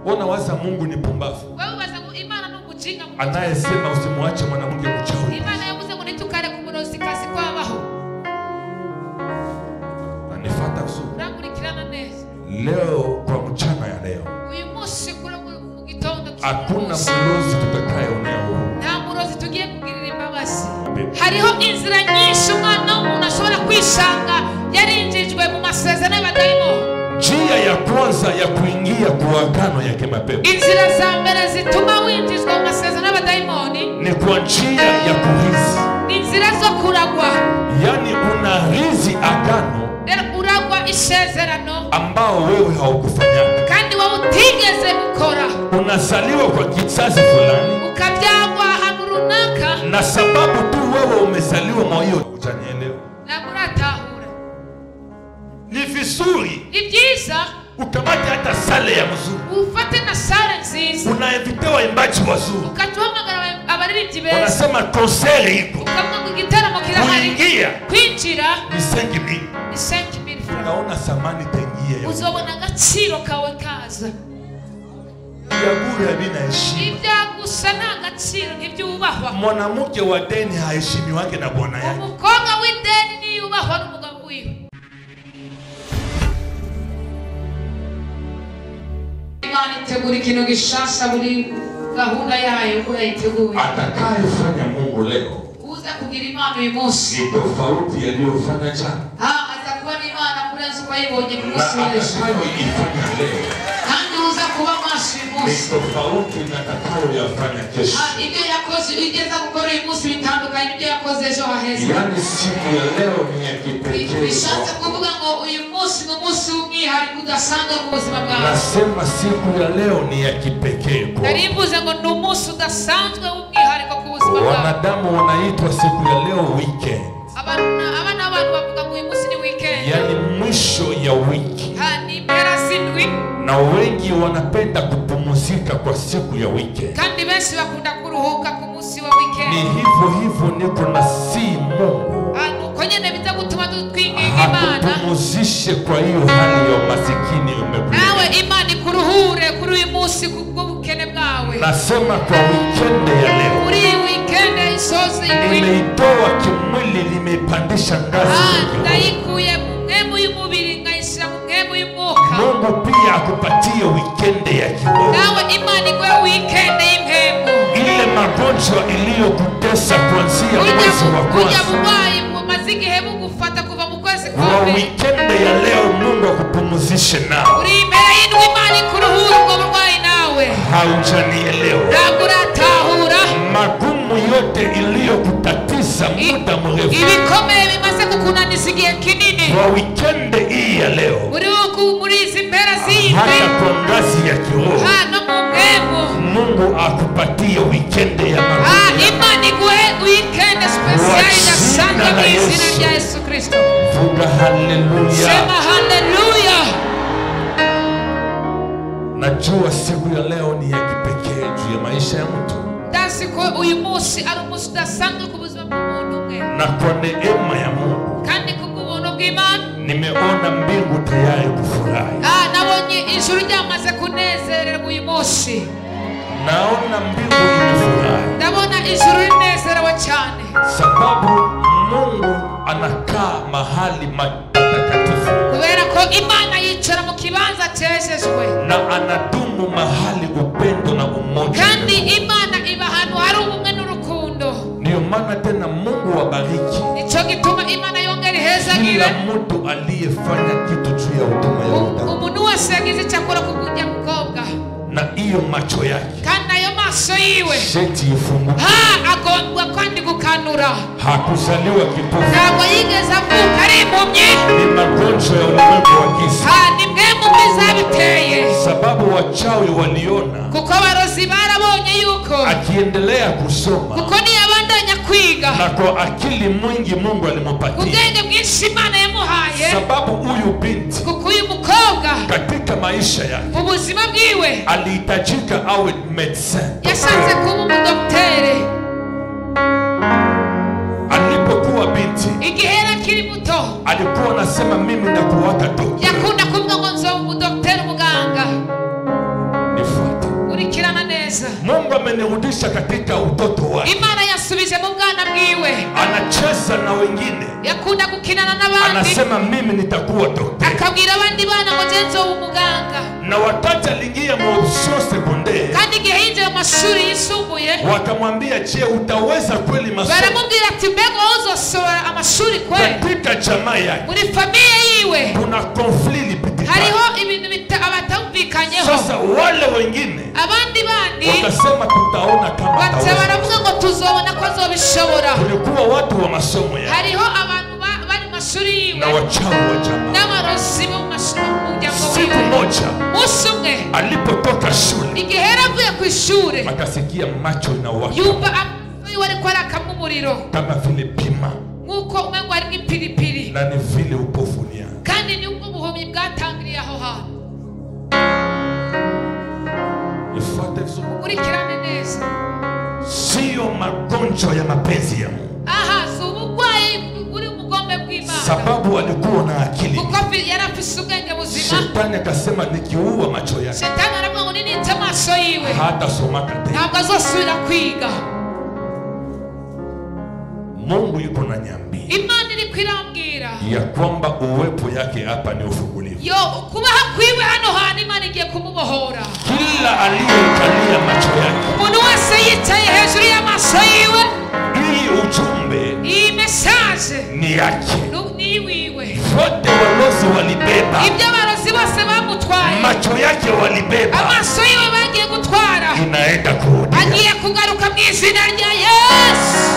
Unawaza Mungu ni pumbavu. Wewe waza Imana n'umujinga. Anayesema usimwache mwanamke mchawi. Imana yavuze ngo nitukare ku murozi kasi kwabaho. Anifuata vizuri. Urangurikirana neza. Leo kwa mchana ya leo. Uyu munsi kuri mu gitondo hakuna murozi tutakayeonea huru. Nta murozi tugiye kugirira imbabazi. Hariho inzira nyinshi umwana w'umuntu ashobora kwishanga yarinjijwe mu masezerano y'abadayimoni. Njia ya kwanza ya kuingia kwa agano ya kimapepo. Inzira za mbere zituma winjizwa mu masezerano y'abadayimoni ni kwa njia ya kurithi. Ni inzira zo kuragwa. Yani unarithi agano uragwa isezerano ambao wewe haukufanya. Kandi wewe utigeze gukora. Unazaliwa kwa kizazi fulani. Ukabyagwa ahantu runaka. Na sababu tu wewe umezaliwa moyo utanielewa. Na muratahura. Ni vizuri. Ni byiza. Ukamate hata sale ya mzuri. Ufate na sale nziza. Unaevitewa waimbaji wazuri. Ukatuhamagara abaririmbyi beza. Unasema konseri iko. Ukavuga ngo igitaramo kirahari. Kwinjira ni 5,000. Ni 5,000 francs. Unaona samani tengie. Uzobona agaciro kawe kaza. Yabura bina heshima. Ibyagusa n'agaciro ntibyubahwa. Mwanamke wa deni haheshimi wake na bwana yake. Umukobwa w'ideni niyubahwa n'umugabo wiwe. Imana itegura ikintu gishasha muri gahunda yayo ko yayiteguye. Atakayefanya Mungu leo uza kugira Imana uyu munsi ni tofauti aliyofanya jana. Atakuwa ni Imana kurenza uko yibonye ku munsi w'ejo. Atakayoifanya leo kandi uza kuba maso uyu munsi ni tofauti na atakayoyafanya kesho. Ibyo yakoze igeza gukora uyu munsi bitandukanye ibyo yakoze ejo haheze. Yani siku ya leo ni ya kipekee. Bishatse kuvuga ngo uyu munsi ni umunsi w'umwihariko udasanzwe mu buzima bwawe. Nasema siku ya leo ni ya kipekee. Narimbuze ngo ni umunsi udasanzwe w'umwihariko ku buzima bwawe. Wanadamu wanaitwa siku ya leo weekend. Abana bavuga ngo uyu munsi ni weekend. Yani mwisho ya wiki. Ni mpera z'indwi. Na wengi wanapenda kupumzika kwa siku ya weekend. Kandi benshi bakunda kuruhuka ku munsi wa weekend. Ni hivyo niko na si Mungu. Nuko nyene biza gutuma twinginga Imana. Hakupumzishe kwa hiyo hali ya masikini umekuwa. Nawe Imana ikuruhure kuri uyu munsi kubwo bukene bwawe. Nasema kwa weekend ya leo. Kuri weekend isoze indwi. Nimeitoa kimwili nimeipandisha ngazi. Ndayikuye mu mwemu y'umubiri ngayishyira mu mwemu y'umwuka. Mungu pia akupatie weekend ya kiroho. Nawe Imana iguhe weekend y'impemu. Ile magonjwa iliyokutesa kuanzia mwezi wa kwanza. Kuja bubayi mumaze igihe bugufata kuva mu kwezi kwa mbere. Weekend ya leo Mungu akupumzishe nao. Uri imbere y'indwi Imana ikuruhure ubwo burwayi nawe. Haujanielewa. Uratahura. Magumu yote iliyokutatiza muda mrefu. Ibikomeye bimaze kukunaniza igihe kinini. Kwa weekend hii ya leo. Muri izi mpera z'indwi. Hata kwa ngazi ya kiroho. No mu mwemu. Mungu akupatie weekend ya magumu. Imana iguhe weekend special idasanzwe mu izina rya Yesu Kristo. Vuga haleluya. Sema haleluya. Najua siku ya leo ni ya kipekee juu ya maisha ya mtu. Ndasi ko uyu munsi ari umunsi udasanzwe ku buzima bw'umuntu umwe. Na kwa neema ya Mungu. Kandi kubw'ubuntu bw'Imana. Nimeona mbingu tayari kufurahi. Nabonye ijuru ryamaze kunezererwa uyu munsi. Naona mbingu inafurahi. Ndabona ijuru rinezerewe cyane. Sababu Mungu anakaa mahali patakatifu. Kubera ko Imana yicara mu kibanza cyejejwe. Na anadumu mahali upendo na umoja. Kandi Imana iba ahantu hari ubumwe n'urukundo. Ndio maana tena Mungu wabariki. Nico gituma Imana yongera ihezagire. Kila mtu aliyefanya kitu juu ya huduma ya Mungu. Umuntu wese yagize cyakora kugujya mukobwa. Na iyo macho yake. Kandi ayo maso yiwe. Sheti ifunguke. Agomba kandi gukanura. Hakuzaliwa kipofu. Ntabwo yigeze avuka ari impumyi. Ni magonjwa ya ulimwengu wa giza. Ni mwe mu bizabiteye. Sababu wachawi waliona. Kuko abarozi barabonye yuko. Akiendelea kusoma. Kuko niyabandanya kwiga. Na kwa akili mwingi Mungu alimpatia. Ubwenge bwinshi Imana yamuhaye. Sababu huyu binti. Kuko uyu mukobwa. Katika maisha yake. Ubuzima bwiwe. Alihitajika awe medecin. Yashatse kuba umudoktere. Alipokuwa binti. Igihe akiri muto. Alikuwa anasema mimi nakuwaka doktor. Yakunda kuvuga ngo nzo umudoktere muganga. neza. Mungu amenirudisha katika utoto wake. Imana yasubije mu bwana bwiwe. Anacheza na wengine. Yakunda gukinana n'abandi. Anasema mimi nitakuwa daktari. Akabwira abandi bana ngo ngenzo umuganga. Na wakati aliingia mu option secondaire. Kandi gihinje mu mashuri yisumbuye. Wakamwambia je, utaweza kweli masomo? Baramubwira ati mbego uzosora amashuri kweli. Katika jamaa yake. Muri familia yiwe. Kuna conflict lipitika. Hariho ibintu abatumvikanyeho. Sasa wale wengine. Abandi bandi. Wakasema tutaona kama ataweza. Baravuga ngo tuzobona ko azobishobora. Kulikuwa watu wa masomo yake. Hariho abantu bari mashuri yiwe. Na wachawi wa jamaa. N'abarozi bo mashuri y'umuryango wiwe. Siku moja. Musumwe. Alipotoka shule. Igihe yaravuye ku ishuri. Akasikia macho inawaka. Yumva amaso wari kwarakamwa umuriro. Kama vile pima. Nkuko umengo ari nk'ipiripiri. Na ni vile upofunia. Kandi ni ubwo buhumyi bwatangiriye aho hantu. Ifuate vizuri. Urikirane neza. Sio magonjwa ya mapenzi ya Mungu. Aha, so ubugwayi uri umugombe bw'Imana. Sababu alikuwa na akili. Kuko yarafise ubwenge buzima. Shetani akasema nikiua macho yake. Shetani aravuga ngo ninita amaso yiwe. Hata somaka tena. Ntabwo azosubira kwiga. Mungu yuko na nyambia. Imana iri kwirambwira. Ya kwamba uwepo yake hapa ni ufungulivu. Yo, kuba hakwiwe hano hantu Imana igiye kumubohora. Kila aliyekalia macho yake. Umuntu wese yicaye hejuru y'amaso yiwe. Hii ujumbe. Iyi message. Ni yake. Ni wiwe. Wote walozi walibeba. Ibyo abarozi bose bamutwaye. Macho yake walibeba. Amaso yiwe bagiye gutwara. Inaenda kurudi. Agiye kugaruka mu izina rya Yesu.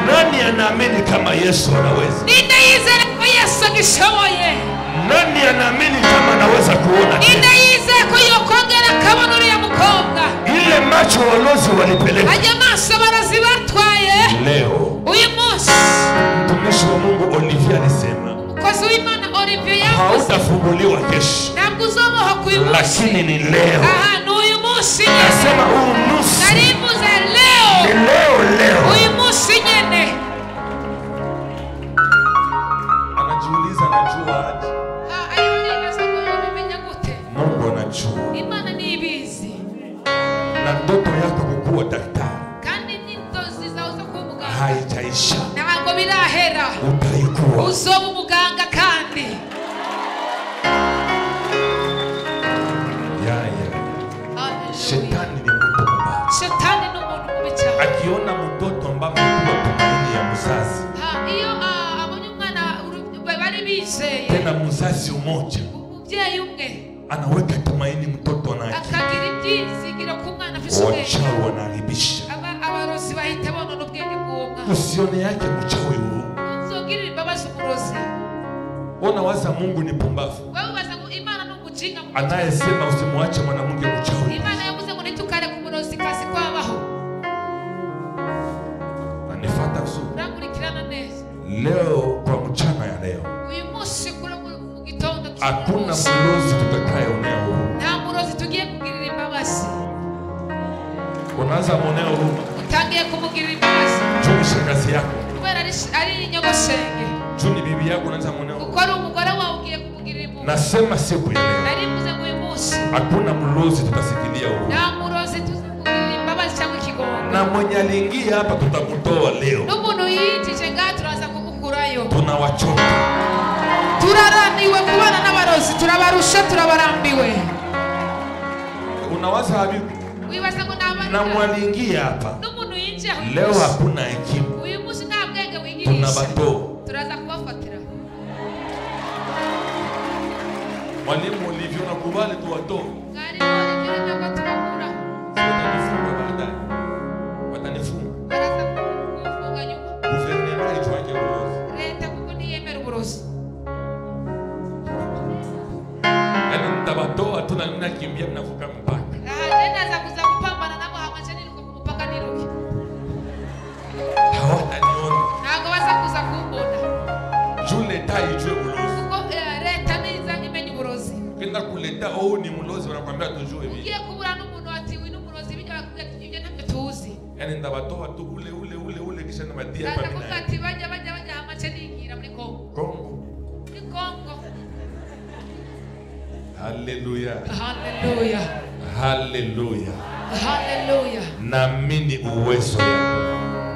Nani anaamini kama Yesu anaweza? Ninde yizera ko Yesu agishoboye? Nani anaamini kama anaweza kuona? Ninde yizera ko yokongera kabona uriya mukobwa? Ile macho walozi walipeleka. Ajya amaso abarozi batwaye. Leo. Uyu munsi. Mtumishi wa Mungu Olivier alisema. Umukozi w'Imana Olivier yavuze. Hautafunguliwa kesho. Ntabwo uzoboha ku munsi. Lakini ni leo. Aha, n'uyu munsi. Nasema huu nusu. Narivuze leo. Ni leo. Uyu munsi nyene. Anajiuliza najua aje. Mungu anajua. Imana ni ibizi. Na ndoto yako kukuwa daktari. Kandi n'indozi zawe zo kuba umuganga. Haitaisha. Ntabwo birahera. Utaikuwa. Uzoba umuganga kandi. Shetani ni mtu mbaya. Shetani ni umuntu mubi cyane. Akiona mtoto ambaye kwa tumaini ya mzazi. Iyo abonye umwana bari bizeye. Tena mzazi mmoja. Umubyeyi umwe. Anaweka tumaini mtoto na akili. Akagira ibyizigiro ku mwana afite ubwenge. Wachawi wanaharibisha. Abarozi bahita bonona ubwenge bw'uwo mwana. Usione yake mchawi huo. Uzogirira imbabazi umurozi. Ona waza Mungu ni pumbavu. Wewe waza ngo Imana ni umujinga. Anayesema usimwache mwanamke mchawi. Imana yavuze ngo nitukare ku murozi kasi kwabaho. Anifuata vizuri. Urangurikirana neza. Leo kwa mchana ya leo. Uyu munsi kuri mu gitondo. Hakuna mlozi tutakayeonea huruma. Nta murozi tugiye kugirira imbabazi. Unaanza monea huruma. Utangiye kumugirira imbabazi. Juni shangazi yako. Kubera ari nyogosenge. Juni bibi yako unaanza monea huruma. Uko ari umugore wawe ugiye kumugirira imbabazi. Nasema siku ya leo. Narivuze ngo uyu munsi. Hakuna mlozi tutasikilia huruma. Nta murozi tuzakugirira imbabazi cyangwa ikigongo. Na mwenye aliingia hapa tutakutoa leo. N'umuntu yitije ngaha turaza kumukurayo. Tunawachoka. Turaraniwe kubana n'abarozi, turabarusha, turabarambiwe. Unawaza habibi. Wibaza ngo nabana. Na mwaliingia hapa. N'umuntu yinjiye aho. Leo hakuna hekima. Uyu munsi nta bwenge wigirisha. Tunabatoa. Turaza kubafatira. Mwalimu Olivier unakubali tuwatoe. Ngari Olivier nako tubakura. Watanifunga baadaye. Watanifunga. Baraza kufunga nyuma. Guvernema ichwake ulozi. Leta kuko niyemera uburozi. Yaani nitabatoa tu na mimi nakimbia mnavuka mpaka. Jenda za kuza kupambana nabo hamachani niko kumupaka niruke. Hawataniona. Ntabwo baza kuza kumbona. Jule taijwe ulozi. Kuko leta niza imenya uburozi. Kenda kuleta ni mlozi wanakuambia tujue hivi. Ugiye kubura n'umuntu ati uyu n'umurozi bijya bakubwira ibyo ntabyo tuzi. Yaani ndabatoa tu ule kisha na madia hapa Sasa mimi. kuko ati bajya hamachani igira muri Kongo. Kongo. Muri Kongo. Hallelujah. Hallelujah. Hallelujah. Hallelujah. Naamini uwezo wako.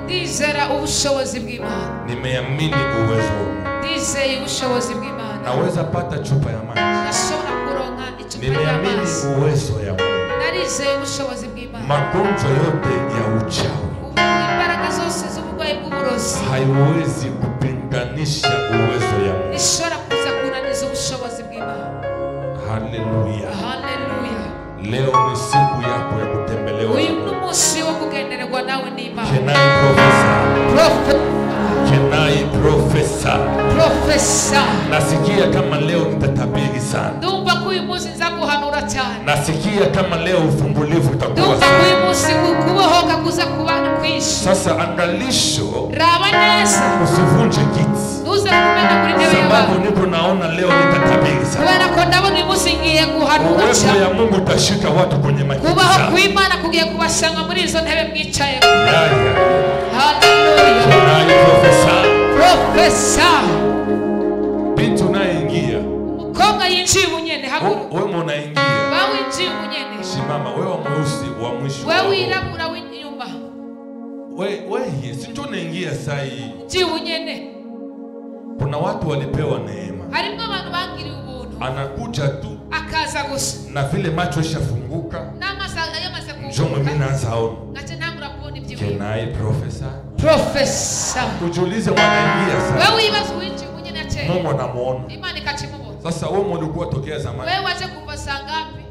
Ndizera ubushobozi bw'Imana. Nimeamini uwezo wako. Ndizeye ubushobozi b'Imana. Naweza pata chupa ya maji. Nashobora kuronka icupa Nimeamini ry'amazi. uwezo ya Mungu. Narizeye ubushobozi bw'Imana. Magonjwa yote ya uchawi Imbaraga zose z'uburwayi bw'uburozi haiwezi kupinganisha uwezo ya Mungu. nishobora kuza kunaniza ubushobozi bw'Imana. Haleluya. Hallelujah. Leo ni siku yako ya kutembelewa. Uyu ni umunsi wo kugendererwa nawe n'Imana. Can I prophesy? Can I prophesy? Profesa. Nasikia kama leo nitatabiri sana. Ndumva ko uyu munsi nza guhanura cyane. Nasikia kama leo ufumbulivu utakuwa Ndumva ko sana. uyu munsi kubohoka kuza kuba kwinshi. Sasa angalisho, Raba neza. usivunje kiti. Ntuze kumena kuri ntebe Sababu yawe. niko naona leo nitatabiri sana. Kubera ko ndabona uyu munsi ngiye guhanura Uwezo cyane. ya Mungu utashika watu kwenye makiti Kubaho zao. kw'Imana kugiye kubasanga muri izo ntebe mwicaye. Yeah. Hallelujah. Can I prophesy? Profesa. Binti unaingia. Umukobwa yinjiye ubunyene haguruka. Wewe unaingia. Wewe yinjiye ubunyene. Simama, wewe wa mweusi wa mwisho. Wewe wirabura w'inyuma. Wewe si ndio unaingia saa hii. Yinjiye ubunyene. Kuna watu walipewa neema. Harimo abantu bangiriye ubuntu. Anakuja tu Akaza gusa. na vile macho ishafunguka. N'amasaga yamaze Njoo mimi naanza ona. Ngace ntangura kubona ibyo. Can I prophesy? Profesa. Ujiulize wanaingia sasa. Wewe wibaza uwinjiye ubunyene ache. Mungu anamuona. Imana ikachimubona. Sasa wewe ulikuwa tokea zamani. Wewe waje kuva saa ngapi?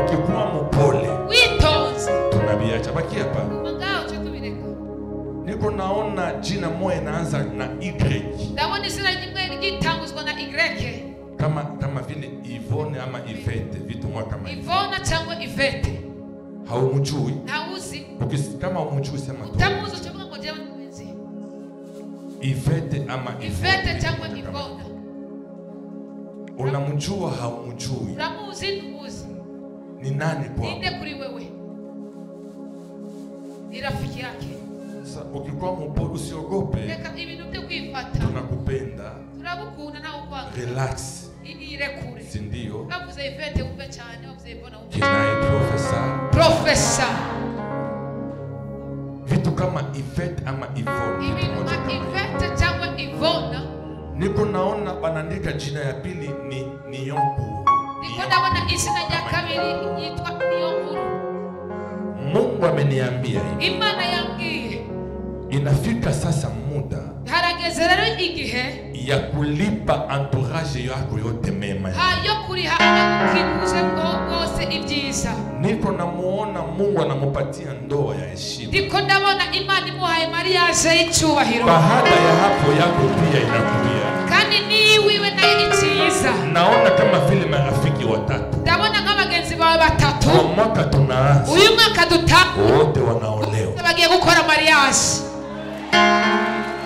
Ukikuwa mpole, Witonze. tunabiacha baki hapa. Mangao cyo tubireka. Niko naona jina moja inaanza na Y. Ndabona izina rimwe rigitanguzwa na Y. Kama vile Yvonne ama Yvette, vitu mwa kama hivyo. Ivona cyangwa Ivete. Haumjui. Ntawuzi. Kama umjui sema tu. Utamuzi cyangwa ngo jewe nzi. Yvette ama Ivete cyangwa Ivona. Unamjua haumjui. Uramuzi ntuzi. Ni nani kwako? Ninde kuri wewe? Ni rafiki yake. Sasa ukikuwa mpole usiogope. Reka ibintu byo kwifata. Tunakupenda. Turabukunda nawe kwanga. Relax. Irekure. Si ndio? Bavuze Ivete umbe cyane, bavuze Ivona umbe. Can I prophesy? Profesa. Vitu kama Yvette ama Yvonne. Ibintu nka Ivete cyangwa Ivona. Niko naona wanaandika jina ya pili ni Yonkuru. Niko ndabona izina rya kabiri yitwa Niyonkuru. Mungu ameniambia hivi. Imana yambwiye. Inafika sasa muda Harageze rero igihe ya kulipa entourage yako yote mema. hayo kuriha abakikuze bwose ibyiza. Niko namuona Mungu anamupatia ndoa ya heshima. Ndiko ndabona Imana imuhaye mariage y'icyubahiro. Baada ya hapo yako pia inakuja. Kandi niwiwe nayo icyiza. Naona kama vile marafiki watatu. Ndabona nk'abagenzi bawe batatu. Kwa mwaka tunaanza. Uyu mwaka dutanga. Wote wanaolewa. Bagiye gukora mariage.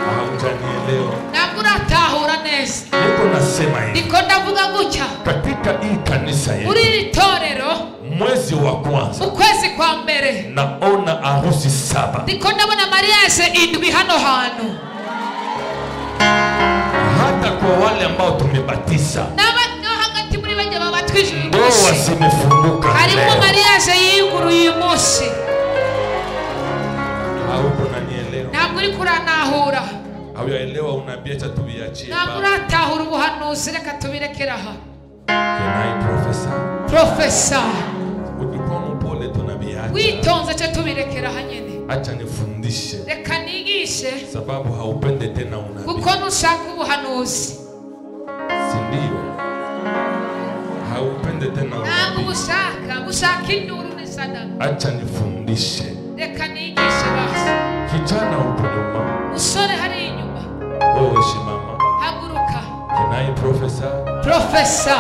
Haujanielewa. Ntabwo uratahura neza. Niko nasema hivi. Ndiko ndavuga gutya. Katika hii kanisa yetu. Muri iri torero. Mwezi wa kwanza. Ukwezi kwa mbere. Naona harusi 7. Ndiko ndabona mariage 7 hano hantu. Hata kwa wale ambao tumebatiza. No hagati muri bajye babatwije. Ndoa zimefunguka. Harimo mariage y'iguruye uyu munsi. Hauko unanielewa? Ntabwo uri kuranahura. Hauyaelewa unaambia cha tubiachie. Ntabwo uratahura ubuhanuzi, reka tubirekera aha. Can I prophesy? Profesa. Ukikuwa mpole tunabiacha. Witonze cyo tubirekera aha nyene. Acha nifundishe. Reka nigishe. Sababu haupende tena unabii. Kuko nushaka ubuhanuzi. Si ndio? Haupende tena Ntabwo unabii. gushaka induru ni sadaka. Acha nifundishe. Reka nigishe basi. Kijana uko nyuma. Usore hari inyuma. Wewe simama. Haguruka. Can I prophesy? Profesa.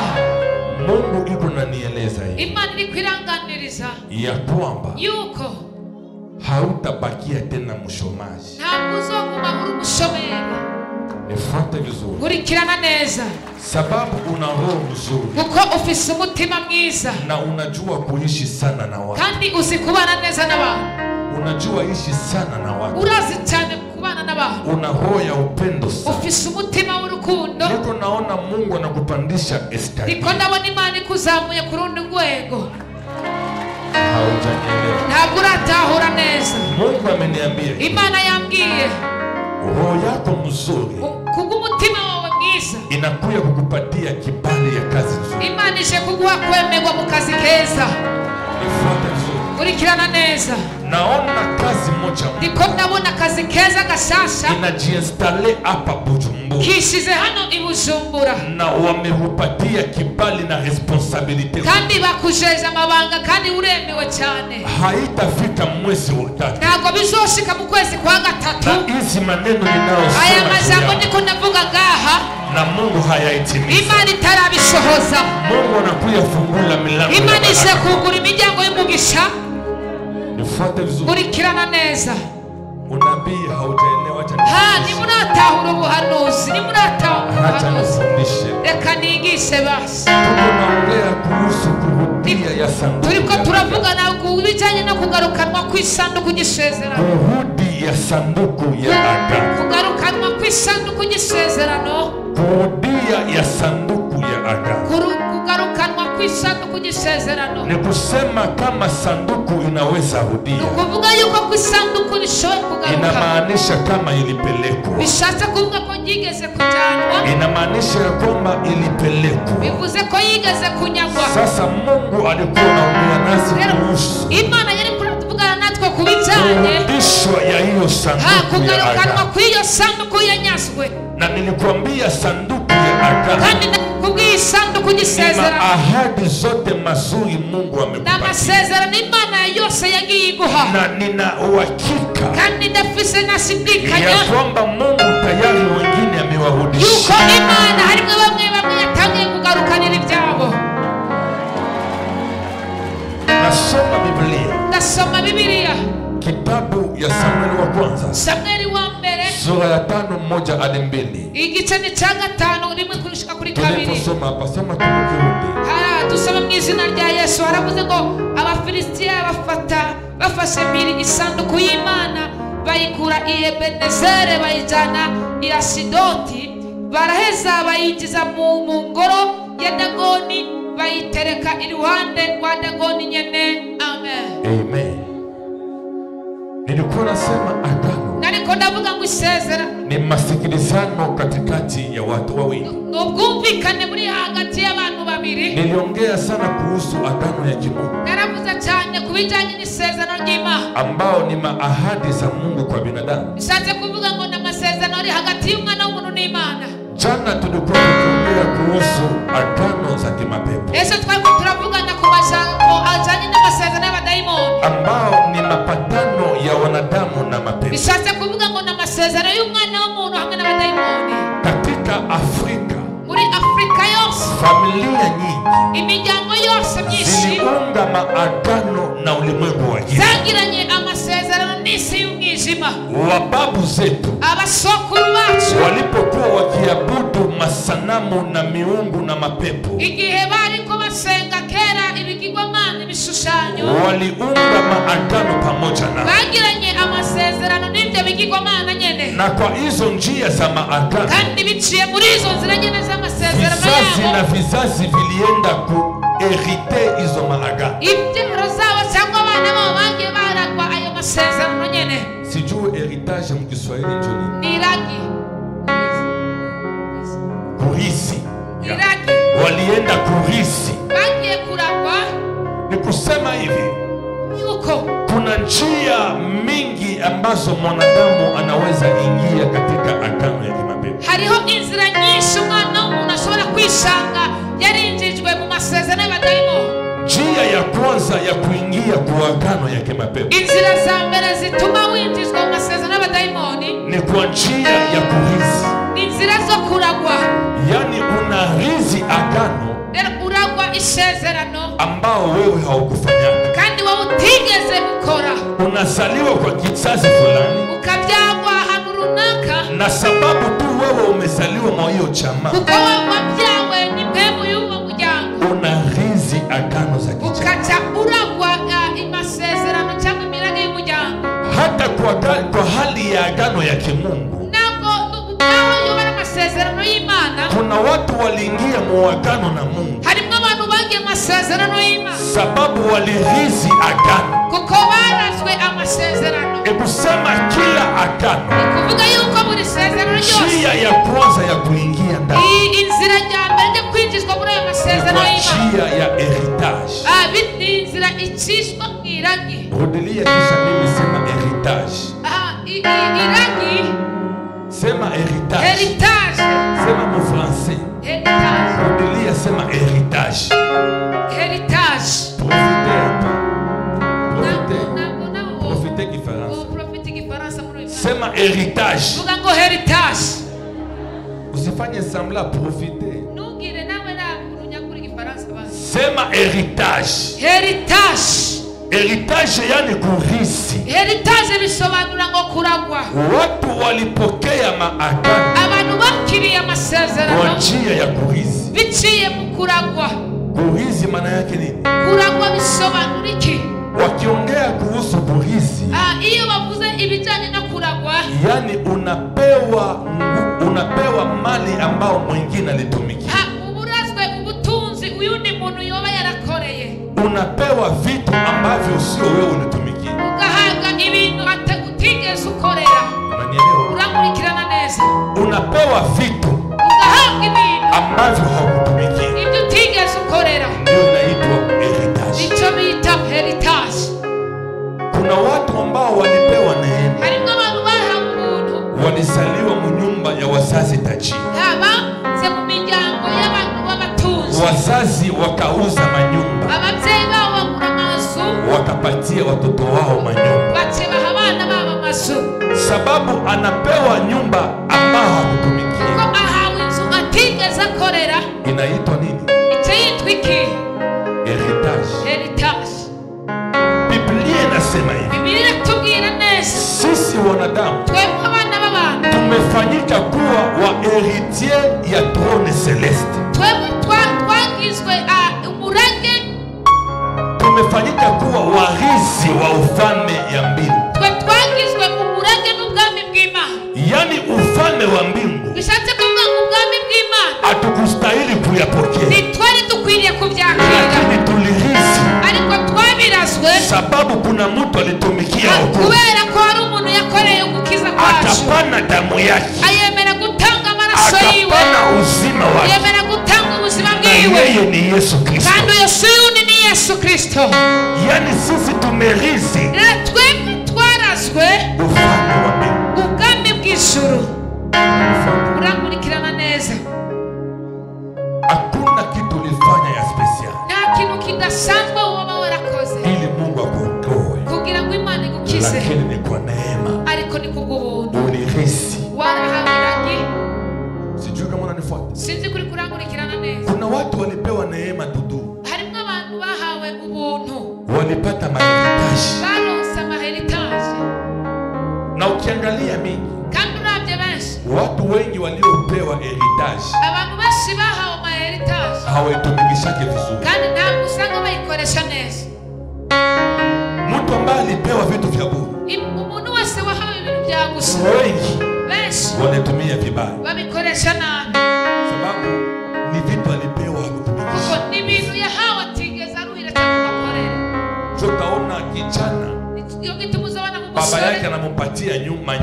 Mungu yuko nanieleza hivi. Imana iri kwiranganiriza. Ya kwamba Yuko. Hautabakia tena mshomaji. Ntabwo uzoguma uri umushomeri. Nifuate vizuri. Kurikirana neza. Sababu una roho nzuri. Kuko ufise umutima mwiza. Na unajua kuishi sana na watu. Kandi uzi kubana neza n'abantu. Unajua ishi sana na watu. Urazi cyane kubana n'abantu. Una roho ya upendo sana. Ufise umutima w'urukundo. Niko naona Mungu anakupandisha estadi. Niko ndabona Imana ikuzamuye ku rundi rwego. haujanielewa. ntabwo uratahura neza. Mungu ameniambia Imana yambwiye roho yako mzuri kubw'umutima wawe mwiza inakuya kukupatia kibali ya kazi nzuri. Imana ije kuguha kwemerwa mu kazi keza. Nifuate nzuri. Kurikirana neza. Naona kazi moja ndiko ndabona akazi keza gashasha inajiinstale hapa Bujumbura, kishize hano i Bujumbura, na wamehupatia kibali na responsibility kandi bakujeje amabanga kandi uremewe cyane. Haitafika mwezi wa 3, ntabwo bizoshika mu kwezi kwa 3. na hizi maneno ninayosema aya majambo ndiko ndavuga ngaha na Mungu hayaitimiza. Imana itarabishohoza. Mungu anakuya fungula milango. Imana ije kugura imiryango y'umugisha. Nifuate vizuri. Kurikirana neza. Unabii haujaelewa hata ni munatahura ubuhanuzi, ni munatahura ubuhanuzi. Reka nigishe basi. Tunaongea kuhusu kurudia ya sanduku. Turiko turavugana ku bijanye no kugarukanwa kw'isanduku y'isezerano. Kurudi ya sanduku ya agano. Kugarukanwa kw'isanduku y'isezerano. Kurudia ya sanduku ya agano. Kugarukanwa kw'isanduku y'isezerano. Ni kusema kama sanduku inaweza rudia. Nukuvuga yuko kw'isanduku rishoboye kugaruka. Inamaanisha kama ilipelekwa. Bishatse kuvuga ko yigeze kujanwa. Inamaanisha kwamba ilipelekwa. Bivuze ko yigeze kunyagwa. Sasa Mungu alikuwa anaongea nasi kuhusu Imana yari kuratuvugana natwe kubijanye kurudishwa ya hiyo sanduku. Kugarukanwa kw'iyo sanduku yanyazwe. Na nilikwambia sanduku ya agano. Kandi nakubwiye sanduku y'isezerano. Ahadi zote mazuri Mungu amekupatia. Na masezerano Imana yose yagiye iguha. Na nina uhakika kandi ndafise nashidikanya ya kwamba Mungu tayari wengine amewarudisha. Yuko Imana harimwe bamwe yatangiye kugarukanira ibyabo. Nasoma Biblia. Nasoma Biblia. Kitabu ya Samueli wa kwanza. Samueli wa mbere. Sura ya 5:1-2. Igice ni cha 5 rimwe kurishika kuri 2. Tuliposoma hapa sema tukirudi. Tusoma mu izina rya Yesu. Haravuze ngo Abafilisitiya bafashe mpiri isanduku y'Imana bayikura i Ebenezeri bayijana i Asidoti, baraheza bayinjiza mu ngoro ya Dagoni bayitereka iruhande rwa Dagoni nyene. Amen. Amen. Nilikuwa nasema agano. Nariko ndavuga ngo isezera Ni masikilizano katikati ya watu wawili. Ubwumvikane buri hagati y'abantu babiri. Niliongea sana kuhusu agano ya kimungu. Naravuze cyane kubijanye n'isezerano ry'Imana. Ambao ni maahadi za Mungu kwa binadamu. Bishatse kuvuga ngo n'amasezerano ari hagati y'umwana w'umuntu n'Imana. Jana tulikuwa tukiongea kuhusu agano za kimapepo. Yesu twako turavugana ku majambo ajanye n'amasezerano y'abadayimoni. Ambao ni mapatano ya wanadamu na mapepo. Bishatse kuvuga ngo n'amasezerano y'umwana w'umuntu hamwe n'abadayimoni. Katika Afrika, muri Afrika yose, familia nyingi, imiryango yose myinshi ziliunga maagano na ulimwengu wa giza. zagiranye amasezerano n'isi y'umwijima. Wababu zetu, abasokuru bacu, walipokuwa wakiabudu masanamu na miungu na mapepo, igihe bariko basenga kera ibigirwamana ibishushanyo, waliunga maagano pamoja na bagiranye amasezerano n'ibyo bigirwamana nyene. Na kwa hizo njia za maagano, kandi biciye muri izo nzira nyene z'amasezerano vizazi yabo, na vizazi vilienda kuherite hizo maagano. ibyaro zabo cyangwa abana babo bagiye baragwa ayo masezerano nyene. Sijui heritage mu Kiswahili njoni. Ni iragi. Kurisi. Iragi. Walienda kurisi. Bagiye kuragwa. Ni kusema hivi, yuko kuna njia mingi ambazo mwanadamu anaweza ingia katika agano ya kimapepo. Hariho inzira nyinshi umwana w'umuntu ashobora kwishanga yarinjijwe mu masezerano y'abadayimoni. Njia ya kwanza ya kuingia kwa agano ya kimapepo, inzira za mbere zituma winjizwa mu masezerano y'abadayimoni, ni kwa njia ya kurithi. inzira zo kuragwa. Yani unarithi agano uragwa isezerano ambao wewe haukufanyaka, kandi wowe utigeze gukora. Unazaliwa kwa kizazi fulani, ukabyagwa ahantu runaka, na sababu tu wewe umezaliwa mwa hiyo jamaa, kuko wabyawe ni mpemu y'uwo muryango, unarithi agano za kijamaa, ukaca uragwa amasezerano cyangwa imirage y'umuryango. Hata kwa hali ya agano ya kimungu, naho yobara amasezerano y'Imana, kuna watu waliingia mu agano na Mungu, harimo abantu bagiye amasezerano amasezerano y'Imana. Sababu walirithi agano. Kuko barazwe amasezerano. Kusema kila agano. Kuvuga yuko buri sezerano ryose. Njia ya kwanza ya kuingia ndani. Inzira ya mbere yo kwinjizwa muri ayo masezerano y'Imana. Njia ya heritage. Ni inzira icishwa mw'iragi. Rudilia kisha mimi sema heritage. Iragi. Sema heritage. Heritage. Sema mon français. Heritage. Rudilia sema heritage. Heritage. Profitez Kifaransa. Sema heritage. Vuga ngo heritage. Usifanye semblant profiter. Nugire nawe na unyakuri Kifaransa basi. Sema heritage. Heritage. Heritage yani kurisi. Heritage bisobanura ngo kuragwa. Watu walipokea maagano. Abantu bakiriye amasezerano. Kwa njia ya kurisi. Biciye mu kuragwa. Kurisi maana yake nini? Kuragwa bisobanura iki? Wakiongea kuhusu kurisi. Iyo bavuze ibijanye na kuragwa. Yani unapewa mali ambao mwingine alitumikia. Uburazwe ubutunzi uyundi muntu yoba yarakoreye. Unapewa vitu ambavyo sio wewe unatumikia. Ugahabwa ibintu utigeze ukorera. Unanielewa? Urakurikirana neza. Unapewa vitu. Ugahabwa ibintu ambavyo haukutumikia. Ibyo utigeze ukorera. Ndio inaitwa heritage. Icyo bita heritage. Kuna watu ambao walipewa neema. Harimo abantu bahawe ubuntu. Walisaliwa mu nyumba ya wazazi tajiri. Baze mu miryango y'abantu b'abatunzi. Wazazi wakauza manyumba. Ababyeyi babo bagura amazu. Wakapatia watoto wao manyumba. Bacebaha abana babo amazu. Sababu anapewa nyumba ambao hakutumikia. Kuko ahawe inzu atigeze akorera. Inaitwa nini? Icyo yitwa iki? Heritage. Heritage. Biblia inasema hivi. Biblia inatubwira neza. Sisi wanadamu twebwe abana b'abantu tumefanyika kuwa wa héritier ya trône céleste. Twebwe twagizwe umurage. Tumefanyika kuwa warisi wa ufalme ya mbingu. Twagizwe umurage n'ubwami bw'Imana. Yani ufalme wa mbingu. Bishatse kuvuga ngo ubwami bw'Imana hatukustahili kuyapokea. Ntitwari dukwiriye kubyakira. Lakini tulirisi. Ariko twabirazwe. Sababu kuna mtu alitumikia wokovu. Kubera ko hari umuntu yakoreye ugukiza kwacu. Akapana damu yake. Ayemera gutanga amaraso yiwe. Akapana uzima wake. Ayemera gutanga ubuzima bwiwe. Yeye ni Yesu Kristo. Kandi Yesu ni Yesu Kristo. Yani sisi tumerisi. Twebwe twarazwe ufalme wa mbingu. Ubwami bw'ijuru. Urankurikirana neza. Hakuna kitu ulifanya ya special. Nta kintu kidasanzwe uba warakoze. Ili Mungu akuokoe. Kugira ngo Imana igukize. Lakini ni kwa neema. Ariko ni kubw'ubuntu. Ulirisi. Warahabiranye. Sijui kama unanifuata. Sinzi kuri kurankurikirana neza. Kuna watu walipewa neema dudu. Harimo abantu bahawe ubuntu. Walipata maheritage. Baronse amaheritage. Na ukiangalia mingi. Kandi urabye benshi. Watu wengi waliopewa heritage. Abantu benshi bahawe amaheritage. Hawaitumikishake vizuri. Kandi ntabwo usanga bayikoresha neza. Mtu ambaye alipewa vitu vya bure. Umuntu wese wahawe ibintu bya gusa. Wengi benshi wanatumia vibaya. Babikoresha nabi. Sababu ni vitu alipewa kutumikisha. Kuko ni ibintu yahawe atigeze aruhira cyangwa akorera. Utaona kijana. Iyo gitumuza wana mu baba yake anampatia nyumba.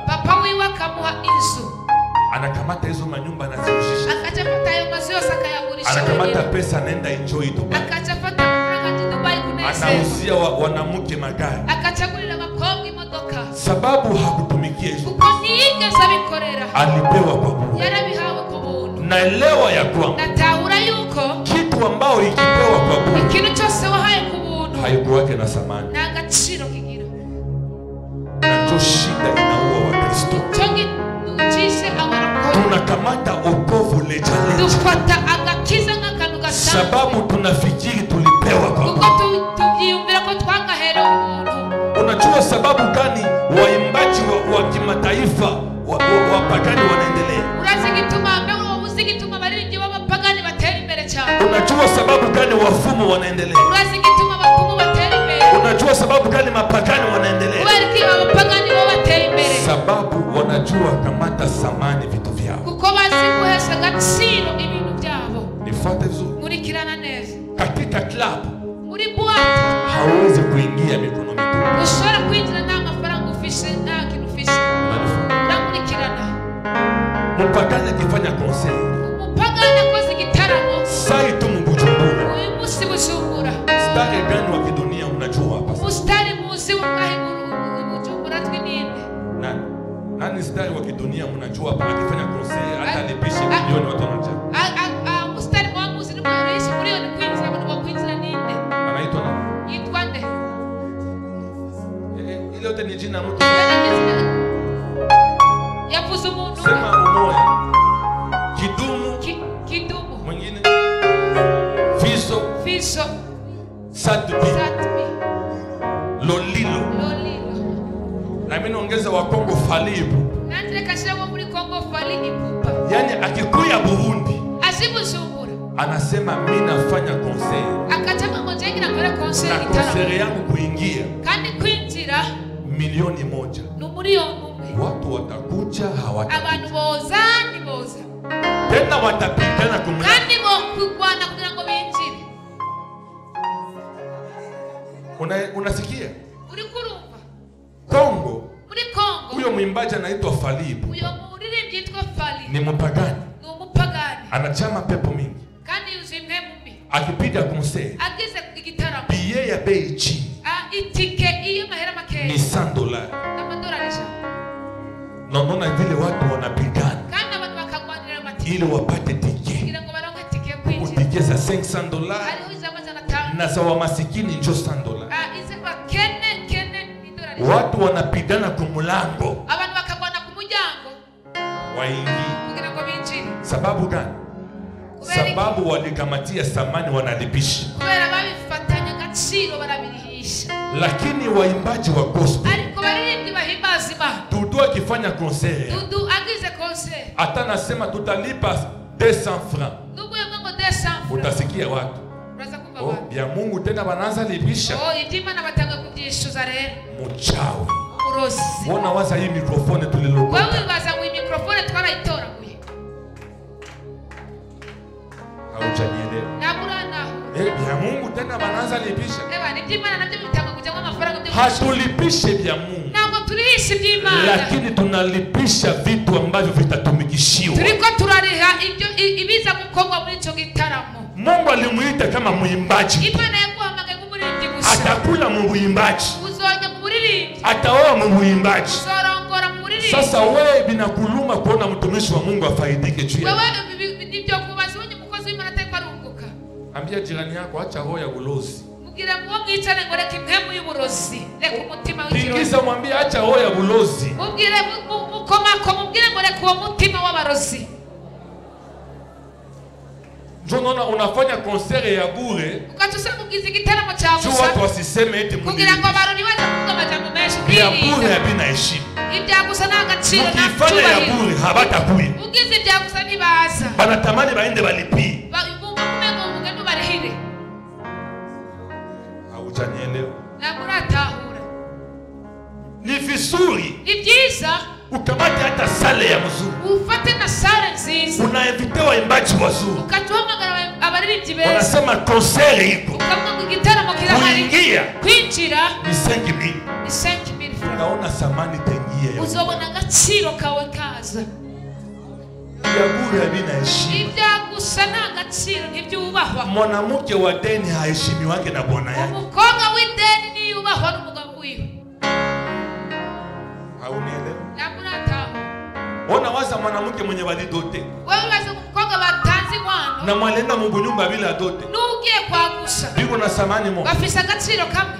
Papa wiwe akamuha inzu. Anakamata hizo manyumba anazirushisha. Akachapata hayo mazi yose akayagurisha. Anakamata pesa anaenda enjoy Dubai. Akachapata franga Dubai kunesa. Anauzia wanamke magari. Akachagulira abakobwa imodoka. Sababu hakutumikia hizo. Kuko niyigeze abikorera. Alipewa kwa bure. Yarabihawe kwa buntu. Naelewa ya kwamba natahura yuko kitu ambao ikipewa kwa bure. Ikintu cyose wahaye ku buntu. Haikuwake na samani. Na agaciro kigira. Ndio shida inaua Wakristo. Tunakamata okovu lejaleta. Dufata agakiza nk'akantu gasanzwe. Sababu tunafikiri tulipewa kwa kuko tubyiyumvira ko twagahera umuntu. Unajua sababu gani waimbaji wa kimataifa wapagani wanaendelea? Uzigituma baririmbyi b'abapagani batera imbere cyane. Unajua sababu gani wafumu wanaendelea? Uzigituma abapfumu batera imbere. Unajua sababu gani mapagani wanaendelea? Kuberiki abapagani bo batera imbere. Sababu wanajua kamata samani vitu vyao. Kuko bazi guhesha agaciro ibintu byabo. Nifuate vizuri. Murikirana neza. Katika uri buwate hawezi kuingia mikono mitupu. ushobora kwinjira nta mafaranga ufise nta kintu ufise. urakurikirana. Mpagani akifanya concert, umupagani akoze igitaramo sai tu Bujumbura, uyu munsi Bujumbura, stari gani wa kidunia unajua hapa? umusitari muzi w'umwahi Bujumbura twininde. Nani stari wa kidunia mnajua hapa akifanya concert hata alipishe milioni watu wanajua? umusitari mwamuzi ni mwaraishi milioni kwinjira abantu bakwinjira ninde? Anaitwa nani? Yitwa nde? Ile yote ni jina mtu. Yavuze umuntu. Sema umoja. Kidumu. Kidumu. Mwingine. Fiso. Satbi. Lolilo. Na mimi naongeza wa Kongo Falibu. Nandre kashira muri Kongo Falibu. Yani akikuya Burundi. Asibujumbura. Anasema mimi nafanya concert. Akataka ngojengi na kore concert itara. Concert yangu kuingia. Kandi kwinjira milioni 1. N'umuriyoni. Watu watakuja hawata. Abantu boza. Tena watapigana kumla. Kandi bokugwana kugira ngo binjire. Unasikia? Uri kurumva? Kongo. Muri Kongo. Huyo mwimbaji anaitwa Falibu. Huyo muririmbyi yitwa Falibu. Ni mpagani. Anachama pepo mingi. Kandi yuzuye mumbi. Akipiga concert. Agize igitaramo. Biye ya bei chini. Itike iyo mahera makeya. Ni $100. Naona vile watu wanapigana. Kandi abantu bakagwanira matike. Ili wapate tike. Kugira ngo baronke tike yo kwinjira. Utike za $500. Hariho izamajana 5. Na za wa masikini njo $100. Ize bakene $100. Watu wanapigana kumulango. Abantu bakagwana ku muryango. Waingi. Kugira ngo binjire. Sababu gani? Sababu walikamatia samani wanalipisha. Kubera babifatanya gaciro barabirihisha. Lakini waimbaji wa gospel. Ariko baririmbyi bahimbaza Imana. Dudu akifanya concert. Dudu agize concert. Hata nasema tutalipa 200 francs. Ndugu yangu 200 francs. Utasikia watu. Uraza kumva watu. Ya Mungu tena banaanza lipisha. Itima na batanga kubyishuza rero. Muchawi. Urozi. Mbona waza hii mikrofoni tulilokota? Wewe waza hii mikrofoni twaraitoraguye. Haujanielewa. Naburana. Ya Mungu tena banaanza lipisha. Ewa itima na nabyo bitanga kujya kwa mafaranga byo. Hatulipishe vya Mungu. Ntabwo turihisha iby'Imana. Lakini tunalipisha vitu ambavyo vitatumikishiwa. Turiko turariha ibyo ibiza gukorwa muri ico gitaramo. Mungu alimuita kama muimbaji. Imana yaguhamagaye nk'umuririmbyi gusa. Atakula mu buimbaji. Uzonya mu buririmbyi. Ataoa mu buimbaji. Uzorongora mu buririmbyi. Sasa wewe binakuluma kuona mtumishi wa Mungu afaidike juu ya. Wewe nibyo kubaza unye mukozi w'Imana atari kwarunguka. Ambia jirani yako acha roho ya ulozi. Mugira muwo mwicane ngo reka impemu y'uburozi. Reka umutima w'ikiro. Tingiza mwambie acha roho ya ulozi. Mubwire mubwire ngo reka uwo mutima w'abarozi. Ndio unafanya concert ya bure. Ukatusema kugiza igitaramo cya Busa. Sio watu wasiseme eti Mungu. Kugira ngo abaroni baza kuvuga amajambo menshi. Ya bure habina heshima. Ibya gusa n'agaciro na cyubahiro. Ukifanya ya bure habatakuye. Ugize ibya gusa nibaza. Banatamani baende balipie. Mungu mugendo barihire. Haujanielewa. Na muratahura. Ni vizuri. Ni byiza. Ukamate hata sale ya mzuri. Ufate na sale nziza. Unainvite waimbaji wazuri. Ukatuhamagara abaririmbyi beza. Unasema concert iko. Ukavuga ngo igitaramo kirahari. Kwinjira ni 5,000. Ni 5,000 francs. Unaona samani tengie. Uzobona agaciro kawe kaza. Ya bure habina heshima. Ibya gusa n'agaciro ntibyubahwa. Mwanamke wa deni haheshimiwake na bwana yake. Umukobwa w'ideni niyubahwa n'umugabo wiwe. Haunielewa? Namurataho. Ona waza mwanamke mwenye walidote. Wewe waza umukobwa batanze inkwano. Na mwalenda mu bunyumba bila dote. Nugiye kwagusa. Biko na samani mo. Bafise agaciro kamwe.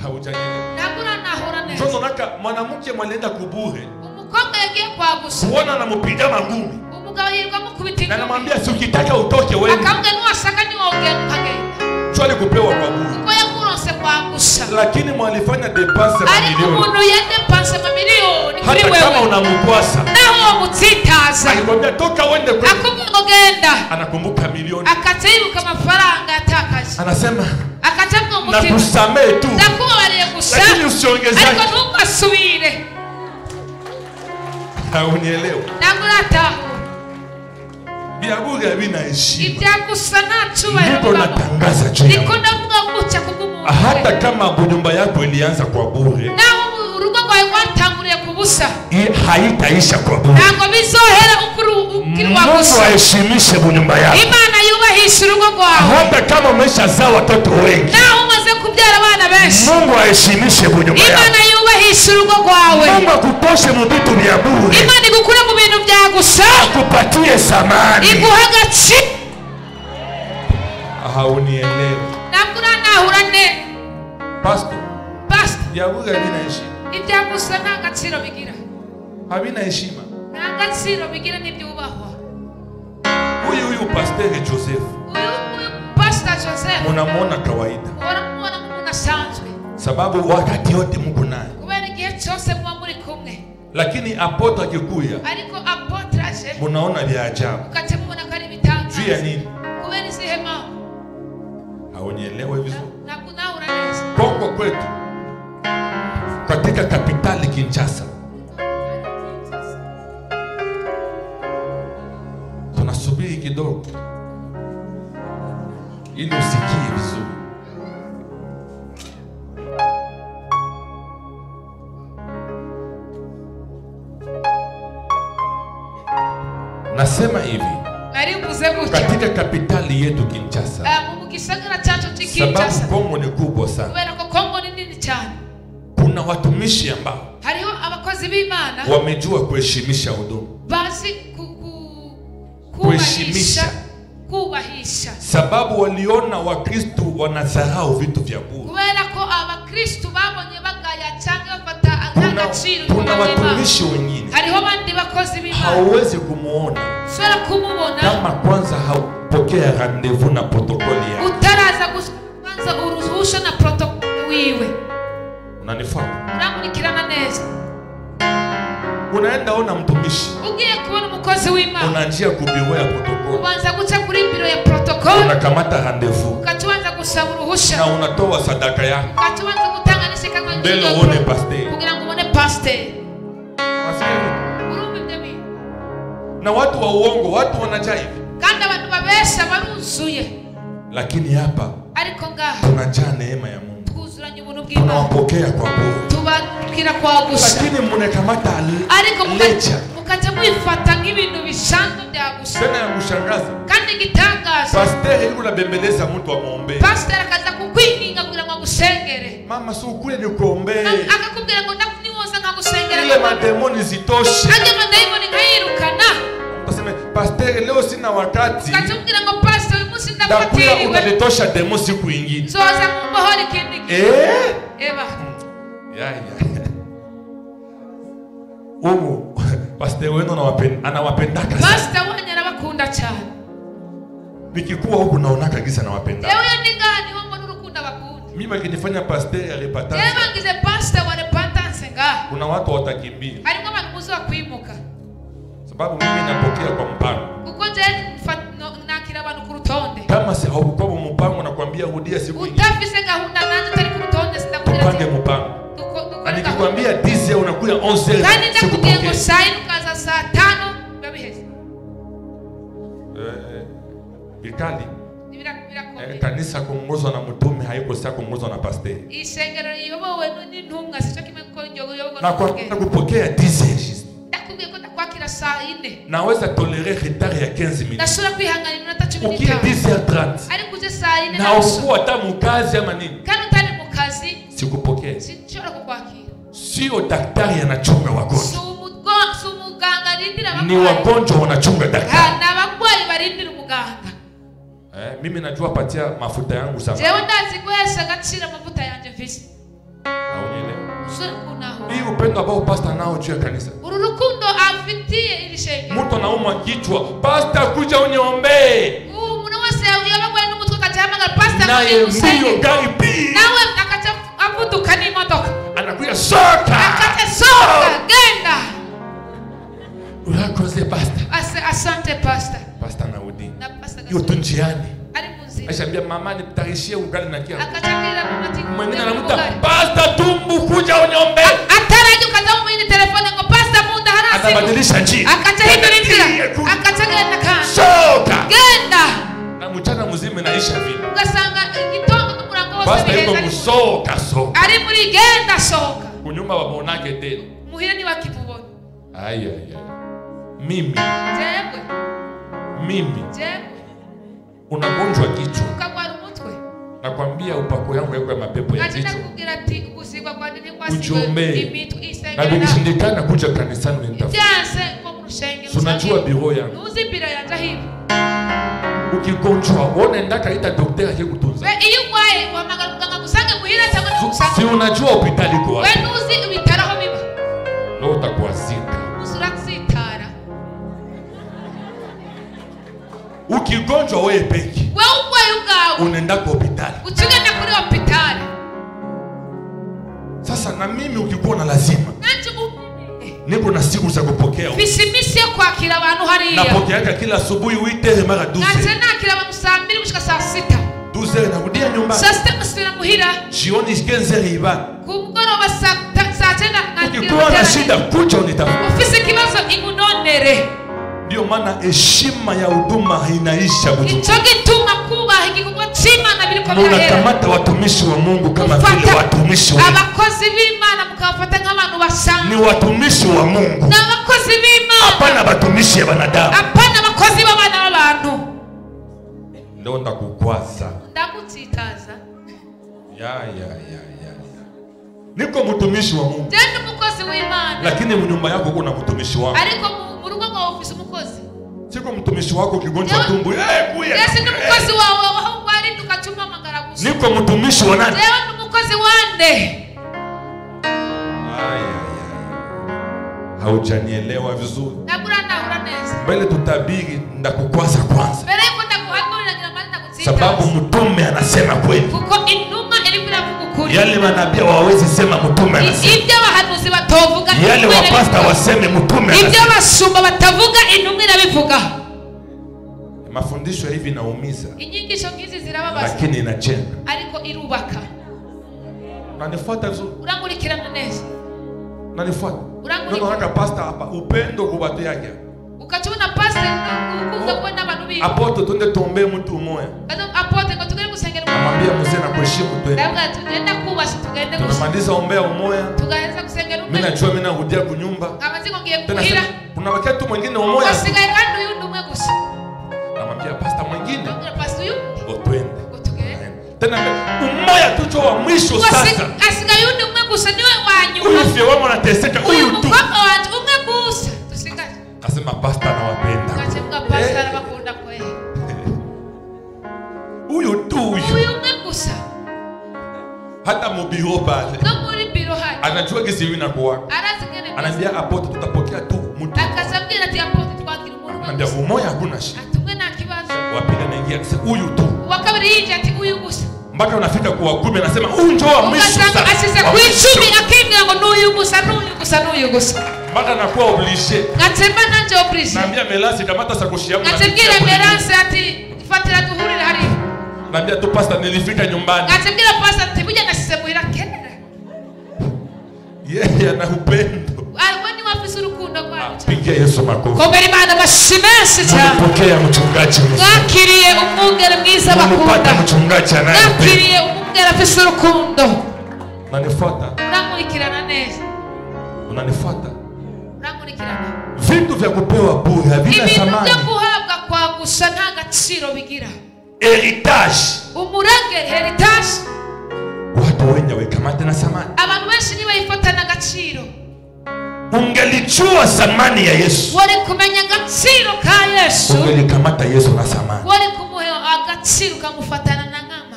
Haujanielewa? Namuranahura neza. Sasa naka mwanamke mwalenda kubure. Umukobwa yagiye kwagusa. Uona anamupiga magumi. Umugabo yirirwa mukubita. Na namwambia si ukitaka utoke wewe. Akaunga nuwasaka ni waongea ukagenda. Chwali kupewa kwa bure. Uko yakuronse kwagusa. Lakini mwalifanya depense mamilioni. Ari umuntu yadepense mamilioni kuri wewe. Hata kama unamupwasa. Naho mutsitaza. Alikwambia toka uende kule. Akumbuka genda. Anakumbuka milioni. Akataibuka amafaranga atakaje. Anasema akatamwa umutima. Nakusamee tu. Nakubabariye gusa. Lakini usiongezeke. Ariko ntugasubire. Haunielewa. Nangurataho. Byabuga bina heshima. ibyagusa nta cyubahiro Niko bibamo. natangaza juu ya Niko ndavuga gucya kubw'umuntu. hata kama nyumba yako ilianza kwa bure, naho urugo rwawe rwatanguriye ku busa, haitaisha kwa bure. ntabwo bizohera ukiri wa Mungu gusa. aheshimishe nyumba yako. Imana yubahisha urugo rwawe. Hata kama umeshazaa watoto wengi, naho umaze kubyara abana benshi, Mungu aheshimishe nyumba yako. Imana yubahisha urugo rwawe. Mungu akutoshe mu vitu vya bure. Imana igukure mu bintu byagusa, Akupatie samani. iguha agaciro. Aha, unielewe. ntabwo uranahura ne Pastor, pastor. byabuga bina heshima. ibyagusa nta gaciro bigira, Habina heshima. nta gaciro bigira n'ibyubahwa. Huyu Pastor Joseph, uyu pastor Joseph munamuona kawaida. uramubona nk'umuntu asanzwe, Sababu wakati yote mko naye. kubera igihe cyose muba muri kumwe. Lakini apotre akikuya, ariko apotre aje munaona vya ajabu. ukate mubona ko ari Juu ya ibitangaza. nini? kubera izihe mpamvu? Haunielewe vizuri. ntabwo unahura neza. Kongo kwetu katika kapitali Kinshasa tunasubiri kidogo ili usikie vizuri. Nasema hivi, nari mvuze gutya katika kapitali yetu Kinshasa, mu gisagara cyacu sababu cy'Kinshasa, Kongo ni kubwa sana, kubera ko Kongo ni nini cyane. kuna watumishi ambao hariho abakozi b'Imana wamejua kuheshimisha huduma, bazi kuheshimisha, kubahisha, sababu waliona Wakristu wanasahau vitu vya bure. kubera ko abakristu babonye bagaya cyangwa bafata agaciro. Kuna watumishi wengine hariho abandi bakozi b'Imana hauwezi kumuona ushobora kumubona kama kwanza haupokea rendezvous na protokoli yake. utaraza kubanza uruhusha na protokoli wiwe. Unanifahamu? uramurikirana neza. Unaenda ona mtumishi, ugiye kubona umukozi w'Imana unanjia kubiro ya protokoli, ubanza guca kuri biro ya protokoli, unakamata rendezvous ukatubanza gusaba na uruhusha, unatoa sadaka yako ukatubanza gutanga n'ishyaka mbele uone pasteur. kugira ngo ubone pasiteri. Wasikia? urumva ibyo bintu? Na watu wa uongo, watu wanajaa hivi, kandi abantu babesha baruzuye, lakini hapa ariko ngaha tunajaa neema ya Mungu, twuzuranye ubuntu bw'Imana, tunawapokea kwa bure, tubakira kwa gusa, lakini mnakamata ariko lecha mukaja mwifata nk'ibintu bisanzwe bya gusa. tena ya kushangaza. kandi igitangaza, Pasteur yuko nabembeleza mtu amwombe, pasiteri akaza kukwinginga kugira ngo agusengere, mama si ukule nikuombe, akakubwira ngo niwoza nkagusengera, ile mademoni zitoshe. ajya amadayimoni nkayirukana, Useme pasteur, leo sina wakati, ukatubwira ngo pasiteri uyu munsi ndakuya ndafatiriwe, unalitosha demo siku ingine. zoza mumbohora ikindi gihe. eba Ya. Pasteur wenu anawapendaka sana. pasiteri wanyu arabakunda cyane. Nikikuwa huku naona kabisa nawapenda. yewe ndi ngaha niho mbona urukundo abakunda. Mimi akinifanya pasteur ya repentance, yewe bangize pasiteri wa repentance ngaha, kuna watu watakimbia, harimo abantu muzi kwimuka, sababu mimi napokea kwa mpango. kuko je nakira abantu ku rutonde. Kama si haukuwa mpango, nakwambia rudia siku ingine. utafise gahunda nanjye utari ku rutonde, sindakubwira Tupange mpango. Na nikikwambia 10 unakuja 11 kandi ndakubwiye ngo sikupokea. saa yine ukaza saa 5 biba biheze. Bikali birakomeye. kanisa kuongozwa na mtume haiko saa kuongozwa na pasteur. isengero riyobowe n'intumwa, sico kimwe ko yobowe Na kwa kupokea 10 ndakubwiye ko ndakwakira saa 4 naweza tolerer retard ya 15 minutes. ndashobora kwihanganira iminota Ukiye 15, 10h30 ariko uje saa 4 na ukuwa hata mukazi ama nini, kandi utari mu kazi, sikupokea. sinshobora kukwakira. Sio daktari anachunga wagonjwa, si umuganga arindira ni abarwayi, wagonjwa wanachunga daktari. ni abarwayi barindira umuganga. Mimi najua patia mafuta yangu sana. jewe ndazi guhesha agaciro amavuta yanjye mfise. Haunielewa? Usore kunaho Hii upendo ambao pastor nao juu ya kanisa. uru rukundo afitiye iri shengero. Mtu anauma kichwa, pastor kuja uniombee. umuntu wese yabagwaye n'umutwe akajahamagara pastor Naye ngo mbio usenge, gari pi. nawe akaja avuduka n'imodoka, Anakuja soka. akaja soka genda. Urakoze pastor. Asante pastor. Pastor naudi. Na pastor Hiyo tu njiani. ari muzima, Aishambia mama nitarishie ugali na kia. akachangira mumati Mwingine anamuta pastor tumbu kuja uniombee. ataraje ukaza mu telefone ngo pastor munda harasa anabadilisha njia, akatahindura inzira, akatagenda kandi soka genda, na mchana mzima inaisha vile. ugasanga igitondo n'umurango wose Basta yuko biheza musoka soka ari muri genda soka kunyuma babonake tena. muhira ntibakimubona. Aya mimi jewe unagonjwa kichwa, ukagwara umutwe, nakwambia upako yangu yako ya mapepo ya ngati kichwa nakubwira ati ugusigwa kwa nini kwasigwa Ujombe. imitwe na isengera vikishindikana kuja kanisani nitafuta. byanse ngo mu rushengero Unajua biro yangu, nuzi biro yanja hivi ukigonjwa unaenda kaita daktari akikutunza. we iyo urwaye wamagara muganga gusange muhira cyangwa Si gusanga unajua hospitali kwa we wapi? nuzi ibitaro aho biba Leo utakuwa sika. usura tsitara Ukigonjwa wewe peki, we urwaye ubwawe unaenda kwa hospitali. utugenda kuri hospitali. Sasa na mimi ukikuwa na lazima, nanje niko na siku za kupokea. bisimisi yo kwakira abantu hariya Napokeaka kila asubuhi witere mara nanje 12. nakira abantu saa 2 gushika saa 6 12 narudia nyumbani. saa 6 musubira muhira Jioni 15 iba. ku mugoroba saa 9 Ukikuwa na shida kuja unitafuta. ufise ikibazo imunonere. Ndio maana heshima ya huduma inaisha butu. Ico gituma kubaha igikorwa c'Imana biriko birahera. Munakamata watumishi wa Mungu kama vile watumishi wa abakozi b'Imana mukabafata nk'abantu basanzwe. ni watumishi wa Mungu. Ni abakozi b'Imana. Hapana watumishi ya wanadamu. Hapana abakozi b'abana b'abantu. Ndio ndakukwaza. Ndagutsitaza. Ya. Niko mtumishi wa Mungu. Jenda umukozi w'Imana. Lakini mnyumba yako kuna mtumishi wako. Ariko mu rugo rwa ofisi umukozi. Siko mtumishi wako kigonjwa tumbo. Kuya. Yesu ni umukozi wawe aho bari tukatuma magara gusa. Niko mtumishi wa nani? Leo ni umukozi wande. Haujanielewa vizuri. Nagura neza. Mbele tutabiri ndakukwaza kwanza. Mbere yuko ndaguhagurira ngira mali ndagutsitaza. Sababu mtume anasema kweli. Kuko intumwa iri biravuga ukuri. Yale manabii hawawezi sema mtume anasema. Ibyo abahanuzi batovuga Yale wapasta waseme mtume ibyo anasema. abashumba batavuga intumwa irabivuga. Mafundisho hivi naumiza. Inyigisho ngizi zirababaza Lakini inajenga. ariko irubaka. Unanifuata vizuri? Urangurikirana neza. Unanifuata? Urangurikirana. Ndio nataka pasta hapa upendo kwa watu yake. Ukatubona pastor ukuza kubona abantu bibi. Apoto tunde tuombe mtu mmoja. Kazo apote ngo tugere gusengera. Namwambia mzee na kuheshimu tu. Ndavuga tugenda kubasha tugende gusa. Tunamaliza ombea umoja. Tugaheza gusengera umwe. Mimi najua mimi narudia kunyumba. Amaziko ngiye Tena kuhira. kuna wakati mwingine umoja. Wasigaye kandi uyu ndumwe gusa. Namwambia pasta mwingine. Ngira pastor uyu. Otwende. Utugende. Tena umoja tu wa mwisho sasa. Asigaye undi umwe gusa niwe wanyuma. Huyu sio wao wanateseka huyu tu. Mukobwa wanje umwe gusa. Tusigaye. Kasema pasta anawapenda. Kachemuka pastor arabakunda ko yeye. Huyu tu huyu. Uyu umwe gusa. Hata mubiro pale. No muri biro hai. Anajua kisi hivi nakuwa. Arazigene. Anambia apote tutapokea tu mtu. Akasabwira ati apote twakira umuntu. Anambia umoja hakuna shida. Atumwe nta kibazo. Wapili anaingia kisi huyu tu. Wakabiri yije ati uyu gusa. Mpaka unafika kwa 10 anasema huyu ndio wa mwisho Ukasanga sasa. asize ku 10 akimya ngo n'uyu gusa n'uyu gusa n'uyu gusa. Mpaka nakuwa oblige. Ngatemba nanje oblige. Naambia Melasi kamata sakoshi yangu. Ngatembwira Melance ati fatira duhurire hari. Naambia tu pasta nilifika nyumbani. Ngatembwira pastor ati buja nasize muhira kenera. Yeye ana upendo. Wani wafise urukundo rwacu. Pigia Yesu makofi. Komera Imana bashimese cyane. Mpokea mchungaji mzuri. Mwakiriye umwungere mwiza Mpata bakunda. mchungaji anayependa. Mwakiriye umwungere afise urukundo. Unanifuata? Urankurikirana neza. Unanifuata? Urankurikirana. Vitu vya kupewa bure havina Ibintu thamani. byo guhabwa kwa gusa nta gaciro bigira. Heritage. Umurage heritage. Watu wengi wakamata na thamani. Abantu benshi nibayifata na gaciro. Ungelijua thamani ya Yesu. Wari kumenya agaciro ka Yesu. Ungelikamata Yesu na thamani. Wari kumuha agaciro kamufatana na ngama.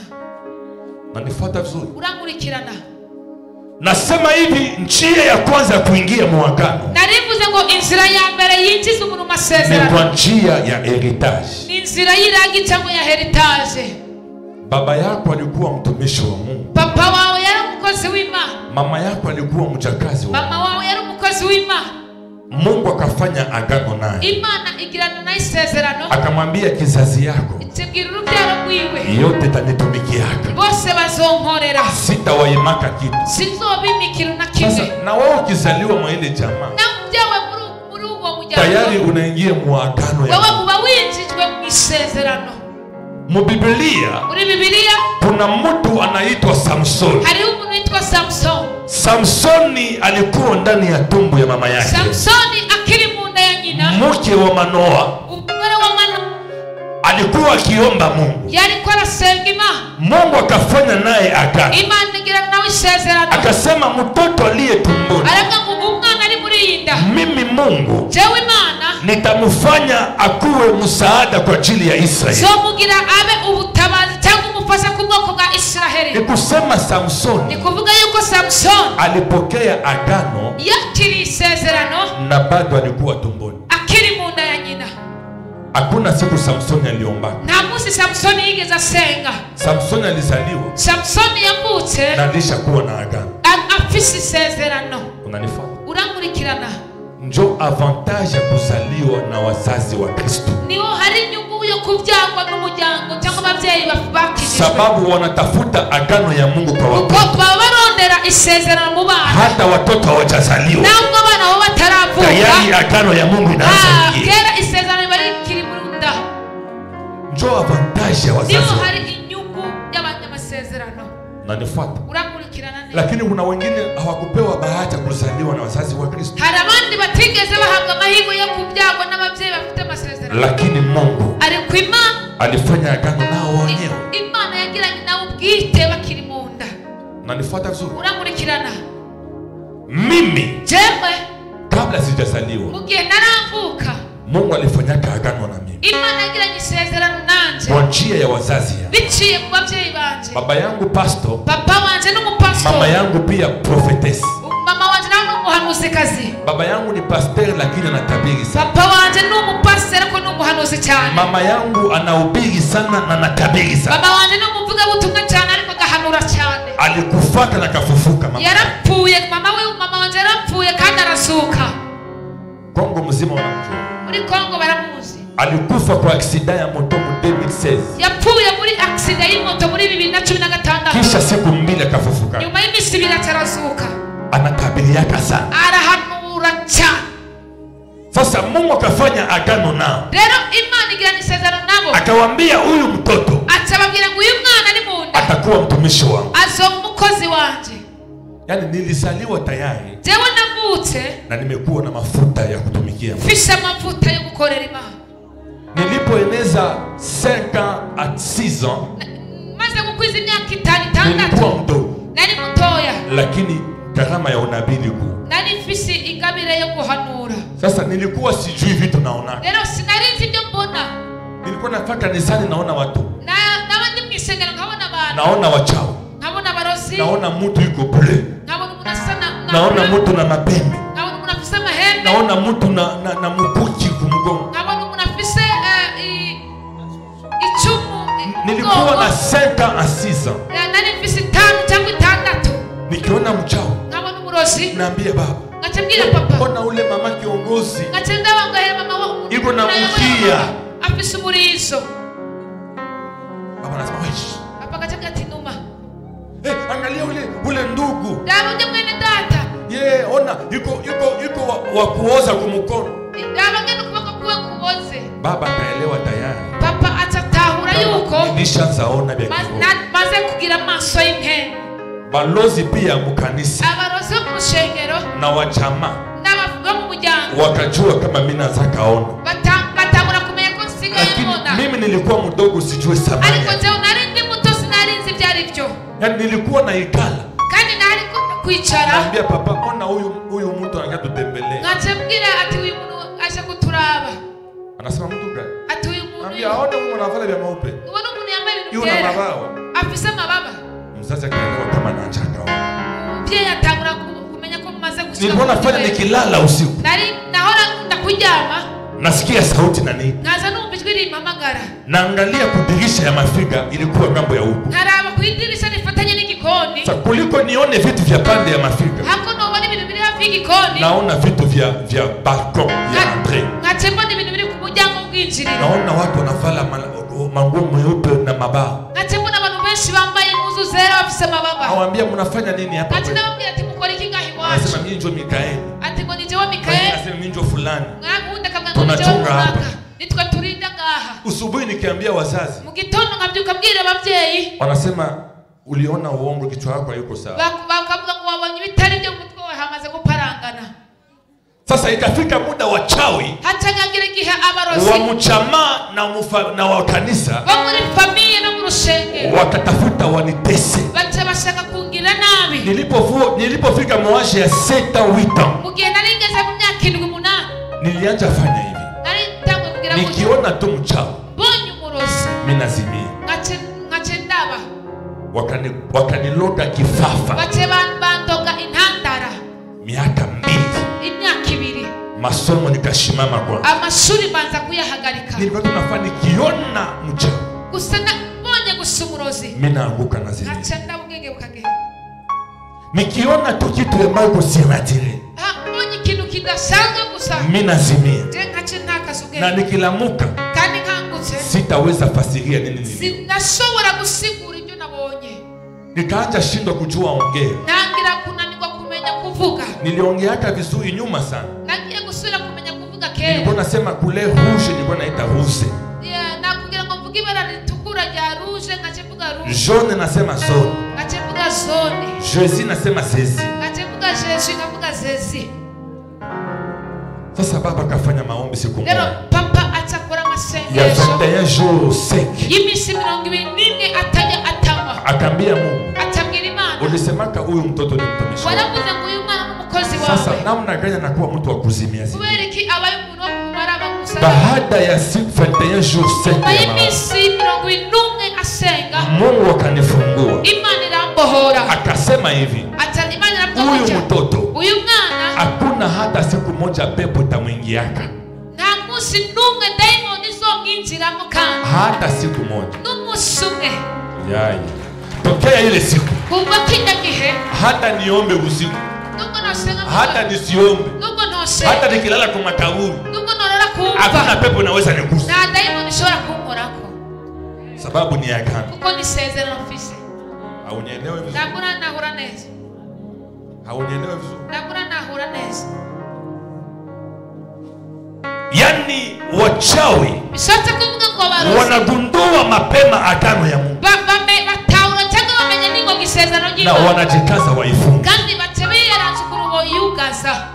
Unanifuata vizuri? Urankurikirana. Nasema hivi, njia ya kwanza ya kuingia mwagano Narivuze ngo inzira ya mbere yinjiza umuntu ni masezerano. kwa njia ya heritage. Ni inzira y'iragi cyangwa ya heritage. Baba yako alikuwa mtumishi wa Mungu. Papa wawe yari umukozi w'Imana. Mama yako alikuwa mjakazi wa Mama wawe yari umukozi w'Imana. Mungu akafanya agano naye. Imana igirana na isezerano. Akamwambia kizazi yako Itibwira urubyaro rwiwe. yote tanitumikiaka. Bose bazonkorera. Sitawaimaka kitu. Sinzobimikira na Sasa kimwe. na wewe ukizaliwa mwa ile jamaa, Na byawe muri tayari unaingia muagano ya wewe uba winjijwe mu isezerano. Mu Biblia Muri Biblia kuna mtu anaitwa Samson. hari umuntu anaitwa Samson. Samsoni alikuwa ndani ya tumbo ya mama yake. Samsoni akiri mu nda ya nyina. Mke wa Manoa Umugore wa Manoa alikuwa akiomba Mungu. yariko arasenga Imana. Mungu akafanya naye agano. Imana igirana nawe isezerano. Akasema mtoto aliye tumboni, aravuga ngo umwana ari muri yinda, mimi Mungu jewe Imana nitamfanya akuwe msaada kwa ajili ya Israeli. zomugira abe ubutabazi cyangwa umufasha ku bwoko bwa Israeli. Nikusema Samsoni Ni kuvuga yuko Samson alipokea agano yakiri isezerano na bado alikuwa tumboni. akiri mu nda ya nyina. Hakuna siku Samsoni aliomba. Nta munsi Samsoni yigeze asenga. Samsoni alizaliwa Samsoni yavutse na alishakuwa na agano. afise isezerano. Unanifuata? Urankurikirana. Njo avantage ya kuzaliwa na wazazi wa Kristo. Niho hari inyungu yo kubyagwa n'umuryango cyangwa ababyeyi bakijijwe. Sababu wanatafuta agano ya Mungu kwa watoto. Kuko baba barondera isezerano mu bana. Hata watoto hawajazaliwa. Ntabwo abana bo bataravuka. Tayari agano ya Mungu inaanza ingia. Kera isezerano bari kiri mu nda. Njo avantage ya wazazi. Niho hari inyungu y'abanyamasezerano. Unanifuata? Urankurikirana neza. Lakini kuna wengine hawakupewa bahati ya kuzaliwa na wazazi wa Kristo. Hari abandi batigeze bahabwa amahirwe yo kubyagwa n'ababyeyi bafite amasezerano. Lakini Mungu Ariko Imana alifanya agano nao wenyewe. Imana yagiranye nawe ubwite bakiri mu nda. Unanifuata vizuri? Urankurikirana. Mimi Jewe kabla sijazaliwa, mu gihe naravuka Mungu alifanya agano na mimi Imana yagiranye isezerano nanje kwa njia ya wazazi yangu. biciye mu babyeyi banje. Baba yangu pastor, Papa wanje n'umupastor. mama yangu pia prophetess. Mama wanje nawe n'umuhanuzikazi. Baba yangu ni pastor lakini anatabiri sana. Papa wanje n'umupastor ariko n'umuhanuzi cyane. Mama yangu anahubiri sana na anatabiri sana. Mama wanje n'umuvuga butumwa cyane ariko agahanura cyane. Alikufaka na kafufuka mama. Yarapfuye mama wanje yarapfuye kandi arasuka. Kongo mzima wanamjua. Muri Kongo baramuzi. Alikufa kwa accident ya moto mu 2016. Yapfuye muri accident y'imoto muri 2016. Kisha siku mbili akafufuka. Nyuma y'imisi 2 atarazuka. Anatabiriaka sana. Arahanura cyane. Sasa Mungu akafanya agano nao. Rero Imana igirana isezerano nabo. Akawaambia huyu mtoto Atababwira ngo uyu mwana ni mu nda atakuwa mtumishi wangu. azo umukozi wanje. Yaani nilizaliwa tayari Jewe navutse na nimekuwa na mafuta ya kutumikia Mungu. mfise amavuta yo gukorera Imana. Nilipoeneza 5 ans à 6 ans, Maze gukwiza imyaka 5 nilikuwa mdogo, nari mutoya, lakini karama ya unabii ilikuwa. nari mfise ingabire yo guhanura. Sasa nilikuwa sijui vitu naona. Rero sinarinzi ibyo mbona. Nilikuwa nafika kanisani naona watu. Nabandi mwisengero nkabona abantu. Naona wachawi. Nkabona barozi. Naona mtu yuko bure. Nkabona umuntu asana. Naona mtu na mapembe. Nkabona umuntu afise amahembe. Naona mtu na mukuki kumgongo. Nkabona umuntu afise icumu. Nilikuwa na 5 ans à 6 ans. Nari mfise 5 cyangwa 6. Nikiona mchawi Nkabona umurozi. naambia baba, Ngacambira papa. ona ule mama kiongozi Ngacenda wangahera mama wa. iko na mkia. Afise umurizo. Baba anasema wewe. Papa ngacambira ati numa. Angalia ule ndugu. Ndabonye mwene data. Ona yuko wa kuoza kumkono. Ndabonye kuboko kuwe kuboze. Baba akaelewa tayari. Papa atatahura yuko Nilishazaona vya kiroho. maze kugira amaso y'impene. Balozi pia mukanisa Abarozi bo mu rushengero na wachama n'abavuga mu muryango wakajua kama mimi nazakaona. batangura kumenya ko nsigaye Lakini mbona. mimi nilikuwa mdogo sijui Ariko samani. jewe nari ndi muto sinarinzi ibyari byo. Yaani nilikuwa na ikala. Kandi nari kwicara. Naambia papa, ona huyu mtu anatutembelea. Ngacambwira ati uyu muntu aje kuturaba. Anasema mtu gani? Ati uyu muntu. Naambia aone huyu mwanafanya vya maupe. Ubona umuntu yambaye ibintu Yuna byera. mabawa. Afise amababa. Mzazi akaelewa kama nachakaona. Umubyeyi atangura kumenya ko mumaze gushika. Nilikuwa nafanya nikilala usiku. Nahora ndakuryama. Nasikia sauti na nini? Naza numva ijwi rimpamagara. Naangalia kudirisha ya mafiga ilikuwa ngambo ya huko. Nkaraba ku idirisha rifatanye n'igikoni. Sasa kuliko nione vitu vya pande ya mafiga. Hako nobona ibintu biri hafi y'igikoni. Naona vitu vya balcon ya Andre. Ngacembona ibintu biri ku muryango w'ubwinjiriro. Naona watu wanavala manguo meupe na mabao. Ngacembona abantu benshi bambaye impuzu zera bafise amababa. Awambia mnafanya nini hapa? Ati nababwira ati mukora iki ngaho iwacu? Anasema mimi ndio Mikaeli. Ati ngo ni jewe Mikaeli. Anasema mimi ndio fulani. Ngakundi tunachunga hapa. Nitwe turinda ngaha. Usubuhi nikiambia wazazi, mu gitondo ngabyuka bwira abavyeyi, wanasema uliona uongo, kichwa chako hayuko sawa. Bakavuga ngo wabonye bitari byo mutwe wawe hamaze guparangana. Sasa ikafika muda wachawi hatangagira igihe abarozi wa mchama na wa kanisa bo muri familia no mu rushenge wakatafuta wanitese. bacha bashaka kungira nabi. Nilipofika mwaje ya 7-8 mugihe naringeze mu myaka 7-8 nilianza fanya hivi. Nari kugira nikiona tu mchawi bonye umurozi mimi nazimia. ngache ndaba wakaniloga kifafa. bache bandoga intandara miaka 2. imyaka 2 masomo nikashimama kwa amashuri banza kuyahagarika. nilikuwa tunafanya nikiona mchawi gusana bonye gusumurozi mimi naanguka na zile. ngache ndabugenge bukagera. Nikiona tu kitu ambacho kusimatire bonye kintu kidasanga gusa mimi nazimia. je ngache ntakasuge na nikilamuka kandi kangutse sitaweza fasiria nini sinashobora gusigura ibyo nabonye. Nikaanza shindwa kujua ongea. Nangira kunanirwa kumenya kuvuga. Niliongeaka vizuri nyuma sana. Nagiye gusubira kumenya kuvuga kera. Nilikuwa nasema kule rouge nilikuwa naita rouge. Na kugira ngo mvuge ibara ritukura rya rouge ngachevuga rouge. Jaune nasema jaune. Ngachevuga jaune. Jésus nasema Jésus. Ngachevuga Jésus ngavuga Jésus. Sasa baba kafanya maombi siku moja. Lero papa atakora masengesho. Ya 21 jours sec. Yimisi 21 ataja atama. Akambia Mungu. Atabwira Imana. Ulisemaka huyu mtoto ni mtumishi. Wanavuze ngo uyu mwana n'umukozi wawe. Sasa namna gani anakuwa mtu wa kuzimia zimia? Kubereki abaye umuntu wo kumara bagusa. Baada ya 21 jours sec. Yimisi 21 asenga. Mungu akanifungua. Imana irambohora. Akasema hivi. Imana irambohora. Huyu mtoto. Uyu mwana hakuna hata siku moja pepo itamwingiaka. Nta musi numwe daimoni izomwinjiramo kandi. Hata siku moja. N'umusi umwe. Yaya. Tokea ile siku. Kuva kila gihe. Hata niombe usiku. Nubwo nosenga. Hata nisiombe. Nubwo nosenga. Hata nikilala kwa makaburi. Nubwo norara kumva. Hakuna pepo inaweza nigusa. Na daimoni ishobora kunkorako. Sababu ni agano. Kuko ni sezerano mfise. Haunielewi vizuri. Ndakura nahura neza. Haunielewi vizuri. Ndakura nahura neza. Yani wachawi bishatse kuvuga ngo abarozi wanagundua mapema agano ya Mungu. Batahura cyangwa bamenya ningo gisezerano na wanajikaza waifunge. kandi batebeyeranze kurubo yugaza.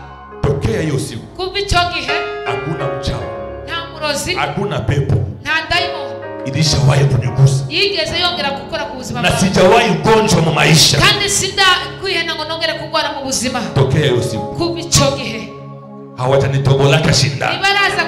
Tokea hiyo siku. Kuva icyo gihe hakuna mchawi. nta murozi. Hakuna pepo. Nta daimoni. Ilishawahi kunigusa. Yigeze yongera gukora ku buzima na sijawahi ugonjwa mu maisha. kandi sinda kwihena ngo nongere kugwara mu buzima. Tokea hiyo siku. Kuva icyo gihe hawatanitobolaka shindano. Ibaraza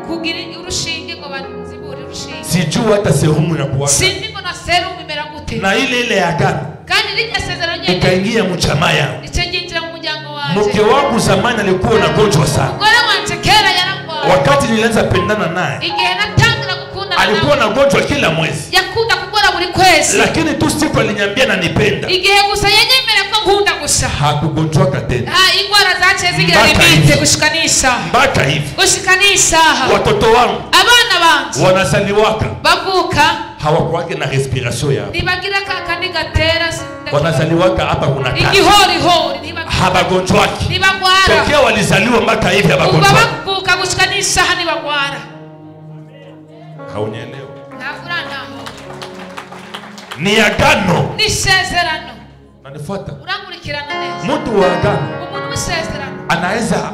kugira urushinge ngo banzibure urushinge. Sijua hata serumu ya kuwaka. Sindi ngo na serumu imera gute. Na ile agano kandi likasezerano nyene ikaingia mchama yangu. Icyenginjira mu muryango wanje. Mke wangu zamani alikuwa na gonjwa sana. Ngore wanje kera yarangwa. Wakati nilianza pendana naye. Igihe natangira gukunda nawe. Alikuwa na gonjwa kila mwezi. Yakunda kugora buri kwezi. Lakini tu siku aliniambia nanipenda. Igihe gusa yenyemera ko nkunda gusa. Hakugonjwaka tena. Ingwara zache zigira limite gushikanisha. Mpaka hivi. Gushikanisha. Watoto wangu. Abana banje. Wanazaliwaka. Bavuka. Hawakuwake na respiration yao. Nibagira kakandi gatera. Wanazaliwaka hapa kuna kazi. Igihori nibagira. Habagonjwaki. Nibagwara. Tokea walizaliwa mpaka hivi habagonjwaki. Bavuka gushikanisha hani bagwara. Haunielewa. Nafurana. Ni agano. Ni sezerano. Nanifuata. Urangurikirana neza. Mtu wa agano. Umuntu w'isezerano. Anaweza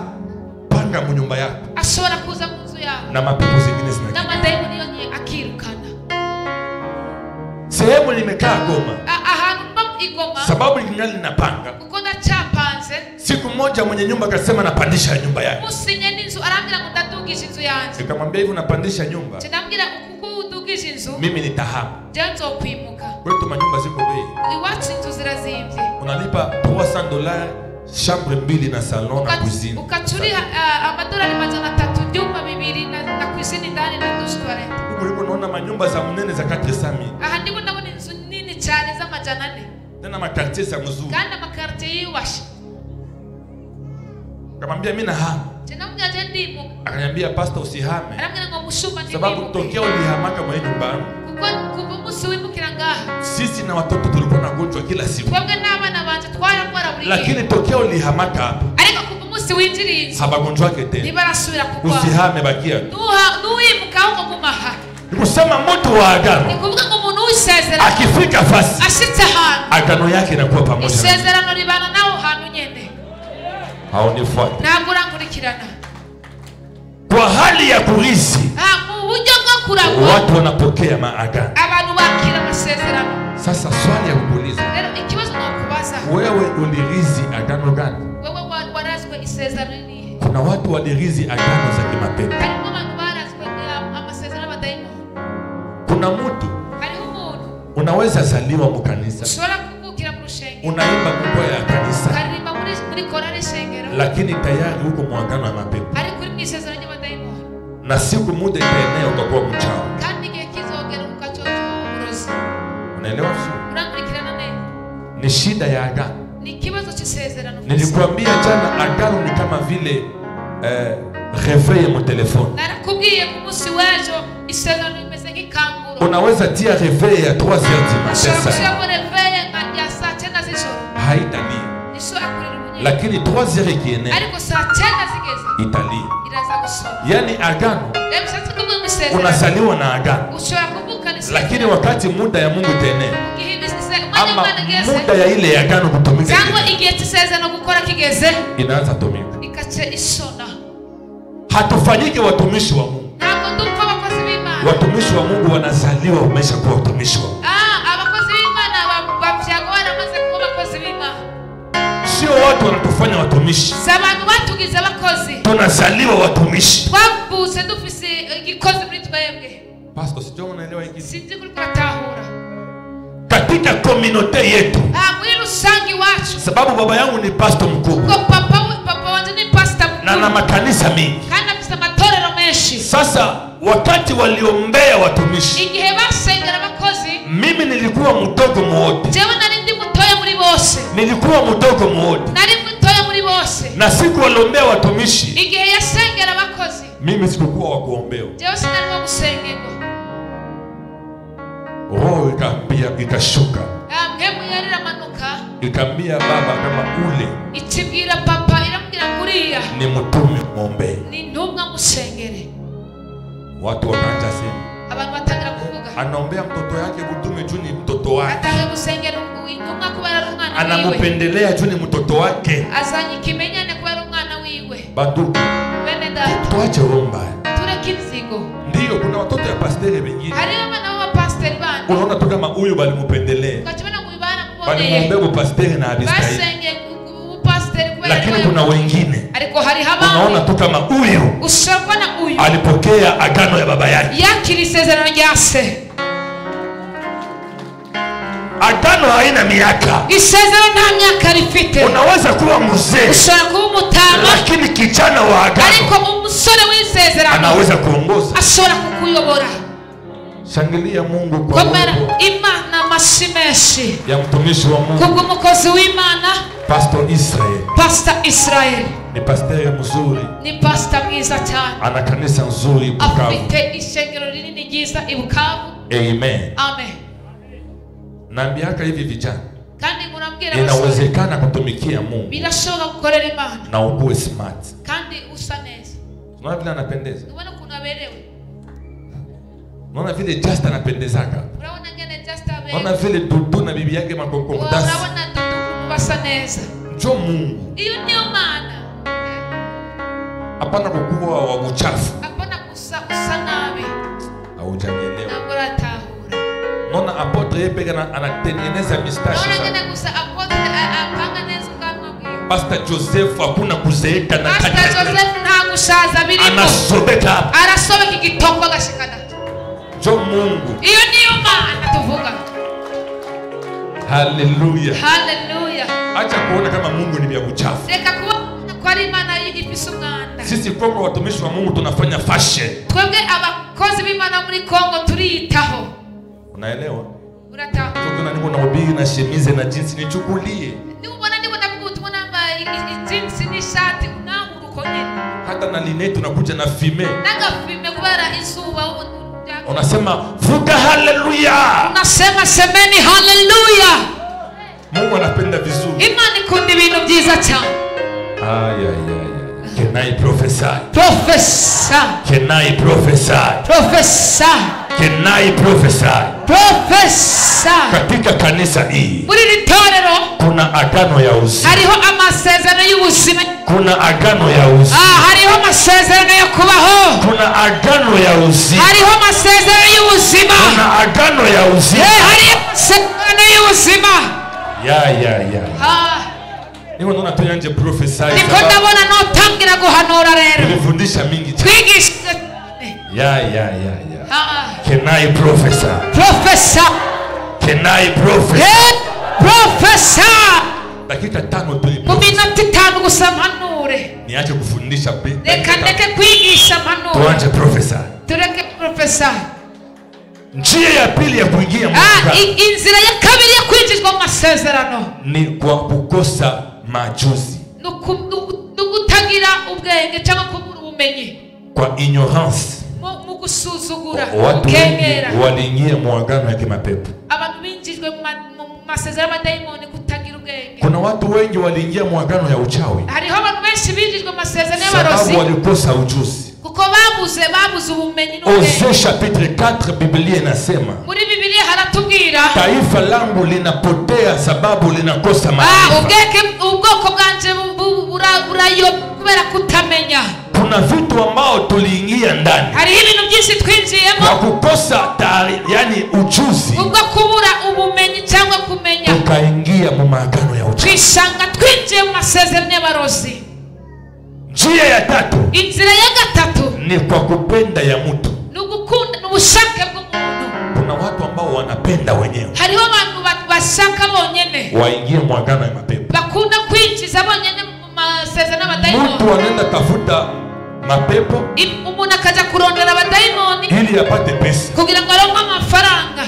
panga mu nyumba yako. Ashobora kuza mu nzu yawe. Na mapepo zingine zinakuja. Na madaimoni yonye akirukana. Sehemu nimekaa Goma. Ahantu Igoma. Sababu ningali ninapanga. Kuko ndacapanze. Siku moja mwenye nyumba akasema napandisha nyumba yake. Musinye n'inzu arambira ngo ndadugije inzu yanjye. Nikamwambia hivi unapandisha nyumba. Ndambira uko udugije inzu. Mimi nitahama. Janzo kwimuka. Kwetu manyumba ziko bei. Iwacu inzu zirazimvye. Unalipa $300 chambre mbili na salon na cuisine. Ukaturiha amadolari 300 nyumba 2 na cuisine ndani na douche toilette. Huko liko naona manyumba za mnene za 400,000. Aha ndiko ndabona inzu nini cyane za 400. Tena makartie za mzuri. Kandi makartie yiwashi. Kamwambia mimi nahama. Tena mjaje ndimo. Akaniambia pastor usihame. Aramgira ngo mushuma ndimo. Sababu tokea ulihamaka mwa nyumba. Kuva musi wimukira ngaha. Sisi na watoto tulikuwa na gonjwa kila siku. Twebwe n'abana banje twarangwara buri. Lakini tokea ulihamaka hapa. Ariko kuva musi umunsi winjirinze habagonjwake tena. ntibarasubira kugwa. Usihame bakia. Nuwimuka ahubwo gumaha. Nikusema mtu wa agano Ni kuvuga ngo umuntu w'isezerano akifika fasi ashitse ahantu agano yake inakuwa pamoja. Isezerano ribana nawo hantu nyene. Haunifuati. Ntabwo urankurikirana. Kwa hali ya kurithi Mu buryo bwo kuragwa watu wanapokea maagano. abantu bakira amasezerano. Sasa swali ya kuuliza, Rero ikibazo nakubaza, wewe ulirithi agano gani? wewe warazwe isezerano nini? Kuna watu walirithi agano za kimapenzi. Harimo abantu barazwe amasezerano y'abadayimoni. Kuna mtu Hariho umuntu unaweza zaliwa mu kanisa, ushobora kuvukira mu rushengero, unaimba nyimbo ya kanisa, ukaririmba muri korali shengero, lakini tayari huko muagano ya mapepo, ariko uri mu isezerano ry'abadayimoni, na siku muda itaenea utakuwa mchawi. kandi igihe kizogera ukacoca umurozi. Unaelewa vizuri? Urankurikirana neza? Ni shida ya agano. Ni ikibazo cy'isezerano. Nilikwambia jana agano ni kama vile réveil mu telefone. Narakubwiye ku munsi w'ejo isezerano rimeze nk'ikanguro. Unaweza tia réveil ya 3h du matin sasa. Haitalia. Lakini 3h ikienea italia. Yani agano unazaliwa na agano. Lakini wakati muda ya Mungu itaenea ama muda ya ile agano kutumika inaanza tumika. Hatufanyike watumishi wa Mungu. Watumishi wa Mungu wanazaliwa wameshakuwa watumishi wa Mungu. Sio watu wanatufanya watumishi. Tunazaliwa watumishi. Pastor, sio unaelewa hiki? Katika community yetu. Sababu baba yangu ni pastor mkubwa. Na na makanisa mingi. Sasa wakati waliombea watumishi, mimi nilikuwa mdogo mwote. Nilikuwa mdogo mwote. Na siku waliombea watumishi, mimi sikukuwa wa kuombewa. Roho ikashuka. Ikambia baba kama ule ni mtume muombe. Watu wakaanza sema anaombea mtoto yake mtume juu ni mtoto wake. Anamupendelea juu ni mtoto wake. Bandugu, tuache romba. Ndiyo, kuna watoto ya pasteri wengine unaona tu kama huyu balimupendelea, balimuombea upasteri na abistahili. Lakini kuna wengine unaona tu kama huyu alipokea agano ya baba yake. Agano haina miaka. Unaweza kuwa mzee lakini kijana wa agano anaweza kuongoza. Shangilia Mungu kwa ya mtumishi wa Mungu Pastor Israel. Ni pastor mzuri. Ana kanisa nzuri Bukavu. Amen. Naambiaka hivi vijana, inawezekana kutumikia Mungu na ukuwe smart. Unaona vile anapendeza? Unaona vile just anapendezaka? Unaona vile Dudu na bibi yake makonkomudansi? Njoo Mungu. Hapana kukuwa wa uchafu. Haujanielewa. Nona apotre yeye pega anatengeneza mistashi. Pastor Joseph hakuna kuzeeka na Pastor Joseph nta gushaza birimo. Anasobeka. Arasobeka igitoko agashikana. Jo Mungu. Iyo niyo Mana tuvuga. Hallelujah. Hallelujah. Acha kuona kama Mungu ni vya uchafu. Reka kuona kwa Imana ifise umwanda. Sisi Kongo watumishi wa Mungu tunafanya fashion. Twebwe abakozi b'Imana muri Kongo turiyitaho. Unaelewa? Unataha. Tuna niko na ubiri na chemise na jeans nichukulie. Ni ubona ndiko ndavuga utumona namba jeans ni shati unahuru konyene. Hata na linete tunakuja na fime. Naga fime kubera izuba. Unasema vuka hallelujah. Unasema semeni hallelujah. Mungu anapenda vizuri. Imani kundi ibintu byiza cyane. Ay ay ay. Can I prophesy? Prophesy. Can I prophesy? Prophesy. Can I prophesy? Prophesy. Katika kanisa hii muri ritorero kuna agano ya uzima. Hariho amasezerano y'ubuzima. Kuna agano ya uzima. Hariho amasezerano yo kubaho. Kuna agano ya uzima. Hariho amasezerano y'ubuzima. Kuna agano ya uzima. Hariho amasezerano y'ubuzima. Niko naona tuyanje prophesy. Niko ndabona no tangira guhanura rero. Nifundisha mingi. Twigisha. Can I prophesy? Prophesy. Can I prophesy? Prophesy. Dakika 5 tu. Kuminati 5 gusa manure. Niache kufundisha pe. Reka kwigisha manure. Tuanze prophesy. Tureke prophesy. Njia ya pili ya kuingia Mungu. Inzira ya kabiri ya kwinjizwa mu masezerano ni kwa kukosa majuzi. Nukutagira ubwenge cyangwa kubura ubumenyi. Kwa ignorance. Mu gusuzugura. Watu wengi waliingia mu agano ya kimapepo. Abantu binjijwe mu masezerano ya daimoni kutagira ubwenge. Kuna watu wengi waliingia mu agano ya uchawi. Hariho abantu benshi binjijwe mu masezerano y'abarozi. Sababu walikosa ujuzi. Kuko babuze ubumenyi n'ubwenge. Osee chapitre 4 Biblia inasema. Muri Biblia haratubwira. Taifa langu linapotea sababu linakosa maarifa. Ubwoko bwanje burayo kubera kutamenya. Kuna vitu ambao tuliingia ndani. Hari ibintu byinshi twinjiyemo. Kwa kukosa yani ujuzi. Ubwo kubura ubumenyi cyangwa kumenya. Tukaingia mu magano ya uchawi. Twishanga twinjiye mu masezerano y'abarozi. Njia ya tatu. Inzira ya gatatu ni kwa kupenda ya mtu. Nugukunda n'ubushake bw'umuntu. Kuna watu ambao wanapenda wenyewe. Hariho abantu bashaka bonyene. Waingie mu agano ya mapepo. Bakunda kwinjiza bonyene mu masezerano y'abadaimoni. Mtu anaenda tafuta mapepo. Umuntu akaja kurondera abadaimoni ili apate pesa. Kugira ngo aronke amafaranga.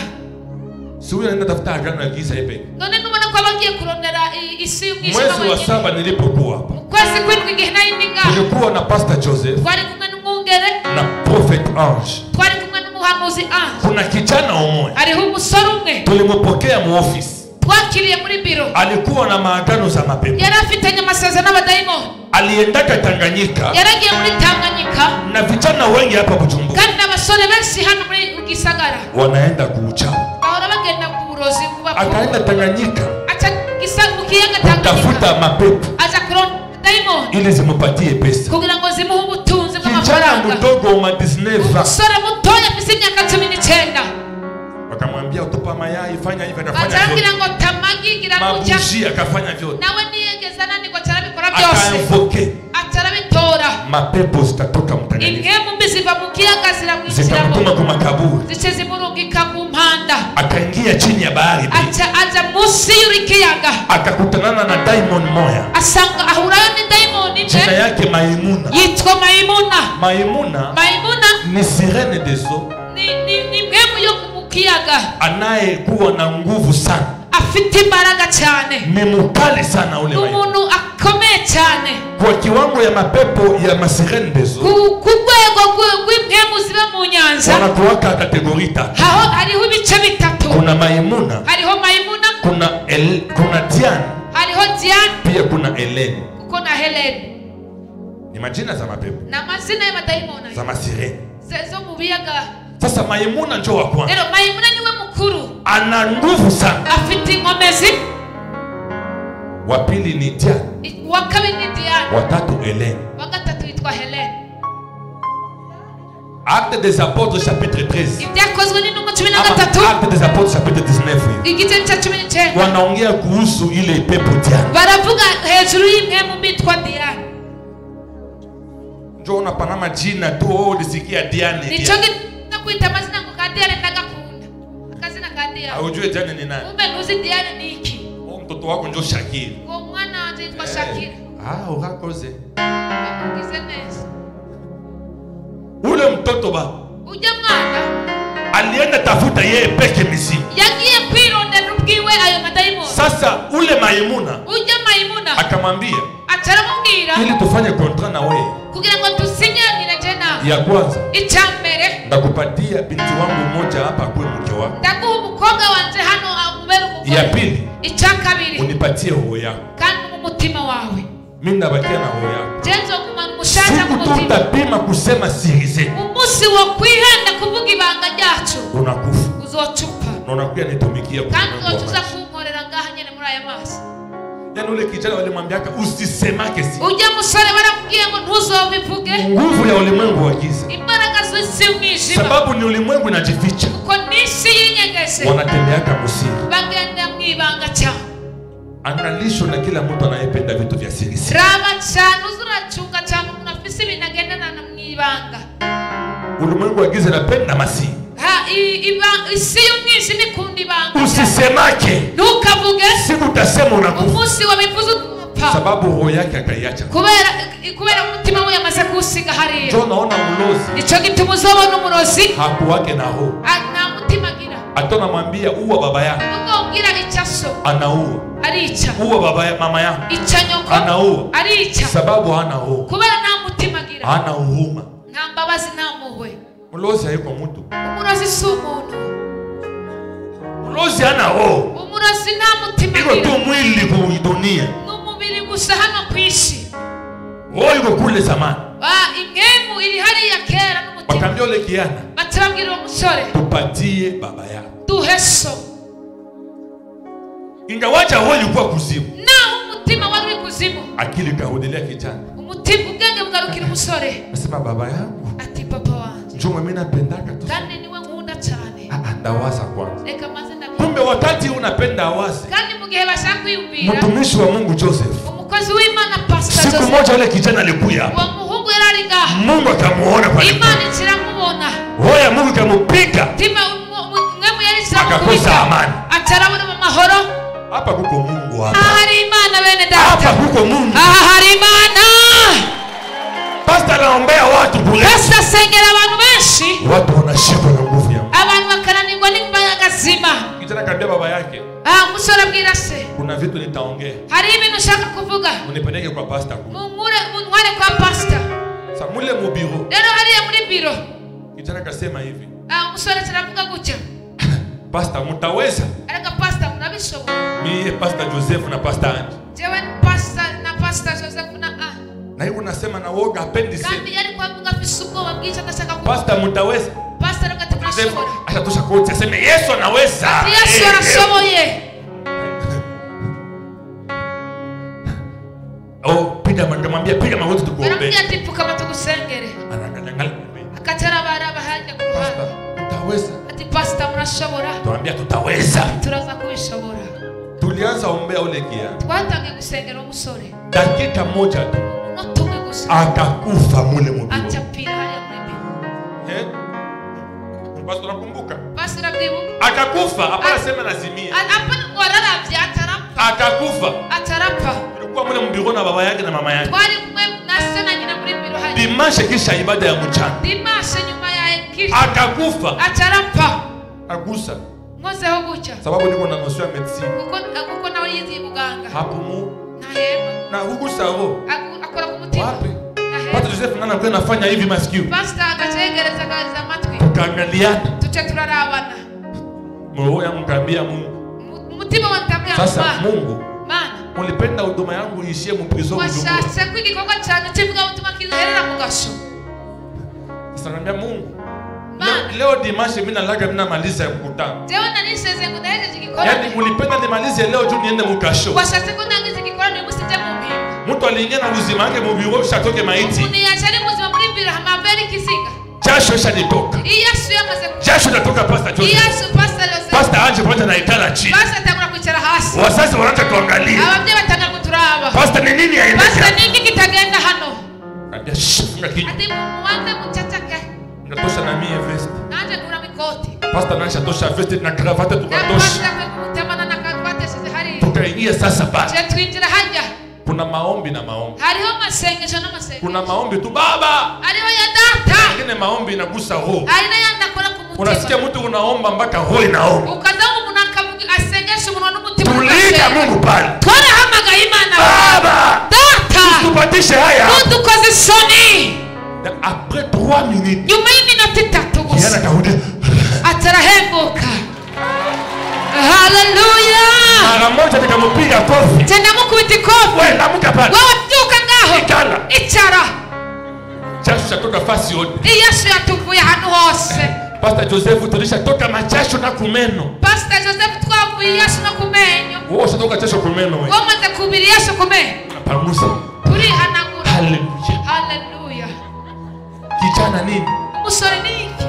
Si wewe anaenda tafuta agano ya giza ipe. None nubona ko abagiye kurondera isi y'umwijima. Mwezi wa 7 nilipokuwa hapa. Kwezi kwindwi igihe nayindinga. Tulikuwa na Pastor Joseph. Twari kumwe n'umwungere. Na Prophet Ange. Twari kumwe n'umuhanuzi Ange. Kuna kijana umoja. Hariho umusore umwe. Tulimpokea mu office. Twakiriye muri biro. Alikuwa na maagano za mapepo. Yari afitanye amasezerano y'abadaimoni. Aliendaka Tanganyika. Yaragiye muri Tanganyika. Na vijana wengi hapa Bujumbura. Kandi n'abasore benshi hano muri Gisagara. Wanaenda kuuchawi. Bahora bagenda ku burozi kuba. Akaenda Tanganyika. Acha kisamukiyaga Tanganyika. Tafuta mapepo. Acha kuronda daimoni. Ili zimupatie pesa. Kugira ngo zimuhe ubutunzi bw'amafaranga. Kijana mdogo wa 19 ans. Umusore mutoya afite imyaka 19. Wakamwambia utupa mayai, fanya hivi, akafanya vyote. Atangira ngo tamagi gira mucha. Mabuji akafanya vyote. Nawe niyegeza nani ngo cyarabikora byose. Akainvoke. Atarabitora. Mapepo zitatoka mtanganyika. Ingemu mbiziva mukiyaga ziramwishyira. Zitamutuma ku makaburi. Zice zimurungika ku mpanda. Akaingia chini ya bahari. Aja musi yurikiyaga. Akakutanana na diamond moya. Asanga ahurayo ni diamond nje. Jina yake Maimuna. Yitwa Maimuna. Maimuna ni sirene des eaux. Ni ngemu yo kumukiyaga. Anayekuwa na nguvu sana. Afite imbaraga cyane. Ni mukali sana ule Maimuna. Umuntu akomeye cyane. Kwa kiwango ya mapepo ya masirene des eaux. Ku rwego rw'ingemu ziba mu nyanza. Wanakuwaka kategori 3. Hariho ibice bitatu. Kuna Maimuna. Hariho Maimuna. Kuna Diane. Hariho Diane. Pia kuna Helene. Kuna Helene. Ni majina za mapepo. Na mazina ya madaimoni. Za masirene. Zezo mubiyaga. Sasa Maimuna njoo wa kwanza. Lero Maimuna niwe mukuru. Ana nguvu sana. Afite ingomezi. Wa pili ni Diane. Wa kabiri ni Diane. Wa tatu Helene. Wa gatatu yitwa Helene. Actes des Apôtres chapitre 13. Ibyakozwe n'intumwa 13. Actes des Apôtres chapitre 19. Igice cha 19. Wanaongea kuhusu ile pepo Diane. Baravuga hejuru y'imwe bitwa Diane. Njoo unapanama jina tu wewe ulisikia Diane. Nicho nakuita mazina ngo ka Diane ndagakunda. Akazina ka Diane. Haujui Diane ni nani? Kumbe nuzi Diane ni iki? Mtoto wako njoo Shakira. Kwa mwana wanje yitwa Shakira. Urakoze. Bakugize neza. Ule mtoto ba. Ujya mwana alienda tafuta yeye peke mizimu. Yagiye kwirondera ubwiwe ayo madaimoni. Sasa ule Maimuna. Ujya Maimuna. Akamwambia. Acharamubwira. Ili tufanye contrat na wewe. Kugira ngo tusinyane jena. Ya kwanza. Icyambere. Ndakupatia binti wangu mmoja hapa kwa mke wako. Ndaguha umukobwa wanje hano akubera umugore. Ya pili. Icyakabiri. Unipatie roho yako. Kandi mu mutima wawe. Mimi nabakia na roho yako. Jenzo kumana mushasha mu mutima tutapima kusema siri zetu umunsi wo kwihenda kuvuga ibanga ryacu unakufa uzocupa unakuya nitumikia kandi uzotuza kunkorera ngaha nyene muri aya mazi. Yani ule kijana walimwambiaka usisemake siri. Ujya musore baramubwiye ngo ntuzobivuge. Nguvu ya ulimwengu wa giza. Imbaraga z'isi umwijima. Sababu ni ulimwengu inajificha. Uko nisi yinyegeze. Wanatembeaka musiri. Bagenda mwibanga cyane. Angalisho na kila mtu anayependa vitu vya siri. Raba cyane uzuracunga cyane unafisi binagendana na mwibanga. Ulimwengu wa giza unapenda masiri. Isi y'umwijima ikunda ibanga. Usisemake. Ntukavuge. Siku utasema unakufa. Umunsi wabivuze upfa. Sababu roho yake akaiacha. Kubera umutima we yamaze kusiga hariya. Ndio naona mulozi. Nico gituma uzobona umurozi. Hakuwake na roho. Na mutima gira. Atona mwambia uwa baba yako. Ubwira icaso. Anaua. Aricha. Uwa baba ya mama yako. Ica nyoko. Anaua. Aricha. Sababu hana roho. Kubera na mutima gira. Hana huruma. Na mbabazi na muhwe. Mulozi hayuko mtu. Umurozi si umuntu. Mulozi hana roho. Umurozi na mutima gira. Iko tu mwili kudunia. N'umubiri gusa hano kwishi. Roho iko kule zamani. Ingemu ili hali ya kera n'umutima. Wakambia ule kiana. Batabwira umusore. Tupatie baba yako. Duheso. Ingawacha roho ilikuwa kuzimu. Na umutima wari kuzimu. Akili karudilia kijana. Umutima ubwenge bugarukira umusore. Nasema baba yangu. Ati papa wanje. Njoo mimi napendaka tu. Kandi niwe nkunda cyane. Ndawaza kwanza. Reka maze ndabona. Kumbe wakati unapenda awaze. Kandi mugihe bashaka kwiyumvira. Mtumishi wa Mungu Joseph. Umukozi w'Imana Pastor Joseph. Siku moja ule kijana alikuja. Wa muhungu yarari ngaha. Mungu akamuona pale. Imana ikiramubona. Roho ya Mungu ikamupiga. Tima ngemu yari akakosa amani. Atarabona mu mahoro. Hapa kuko Mungu hapa. Hari Imana bene data. Hapa kuko Mungu. Hari Imana. Pastor anaombea watu kule. Pastor sengera abantu benshi. Watu wanashikwa na nguvu ya Mungu. Abantu bakaranirwa n'imbaraga zima. Kijana kaambia baba yake. Musore abwira se. Kuna vitu nitaongea. Hari ibintu ushaka kuvuga. Unipeleke kwa pastor. Munware kwa pastor. Samule mu biro. Lero hariya muri biro. Kijana kasema hivi. Musore taravuga gutya. Pastor mutaweza? Areka pastor murabishobora. Mimi pastor Joseph na pastor Ange. Jewe pastor na pastor Joseph na na hiyo unasema na woga apendi sisi. Kandi yari kwa Mungu afisuko wabwisha atashaka ku. Pastor mutaweza? Pastor akatimashobora. Acha tosha kote aseme Yesu anaweza. Yesu anashoboye. Piga mangamwambia piga magoti tukuombe. Anamwambia tipu kama tukusengere. Ananganyangala. Akatara baraba hajya ku ruhande. Tutaweza. Ati pastor murashobora. Tuambia tutaweza. Turaza kubishobora. Tulianza ombea ule kia. Twatangiye gusengera umusore. Dakika moja tu. Notume gusa. Akakufa mule mubiri. Achapira haya mwibi. Pastor nakumbuka. Pastor abibu. Akakufa, hapana sema lazimia. Hapana wararavya atarapa. Akakufa. Atarapa. Alikuwa mule mbiro na baba yake na mama yake. Twari kumwe nase na nyina muri mbiro haya. Dimashe kisha ibada ya mchana. Dimashe nyuma ya kisha. Akakufa. Atarapa. Agusa. Ngozeho gucha. Sababu niko na notion ya medicine. Kuko na yizi muganga. Hapo mu. Na hema. Na hugusa roho. Akora ku mutima. Wapi? Pastor Joseph nana kwa nafanya hivi masikio. Pastor akachegereza kaza matwi. Tukaangaliana. Tuche turarabana. Roho yangu kaambia Mungu. Mutima wanitambia sasa Mungu. Mana. Ulipenda huduma yangu iishie mu prison ndugu. Washa kw'igikorwa cyane kivuga ubutumwa kizoherera mu gasho. Sasa naambia Mungu. Leo dimanche mimi nalaga mimi namaliza ya mkutano. Jewe naniseze ngo ndaheje igikorwa. Yaani ulipenda nimalize leo juu niende mu kasho. Washatse ko ndangiza igikorwa ni musije mu mpimba. Mtu aliingia na uzima wake mu biro shatoke maiti. Muni yachari muzima muri biro hamaveri kisinga. Jasho shanitoka. Yesu yamaze ku. Jasho natoka Pastor Joseph. Yesu Pastor Joseph. Pastor Ange kwanza naikala chini. Pastor tangura kwicara hasi. Wazazi wanaanza kuangalia. Ababye batanga kuturaba. Pastor ni nini aende? Pastor nini kitagenda hano? Ndio funga kinywa. Ati muanze mchachake. Natosha na mie vest. Naanza kula mikoti. Pastor anaisha tosha vest na cravate tukatosha. Pastor kutemana na cravate sisi hari. Tukaingia sasa basi. Je tuinjira haja. Kuna maombi na maombi. Hariho masengesho na masengesho. Kuna maombi tu baba. Hariho ya data. Ingine maombi inagusa roho. Haina yanda kola kumutima. Unasikia mtu unaomba mpaka roho inaomba. Ukazangu munakavuga asengesho muno n'umutima. Tuliga Mungu pale. Twara hamaga Imana. Baba. Data. Tupatishe haya. Tudukoze soni. Après 3 minutes. Nyuma y'iminota 3 gusa. Yana kahudi. Atarahembuka. Haleluya. Mara moja nikamupiga kofi. Tena mukubita kofi. Wewe lamuka pale. Wewe tuka ngaho. Ikala. Ichara. nafasi yote. Yesu yatuvuye hano hose. Pastor Joseph tulisha toka machasho na kumeno. Pastor Joseph twavuye Yesu na kumenyo. Wewe usatoka chasho kumeno wewe. Wamaze kubiri Yesu kumenyo. Pamusa. Turi hanagura. Hallelujah. Hallelujah. Kijana nini? Musore niki?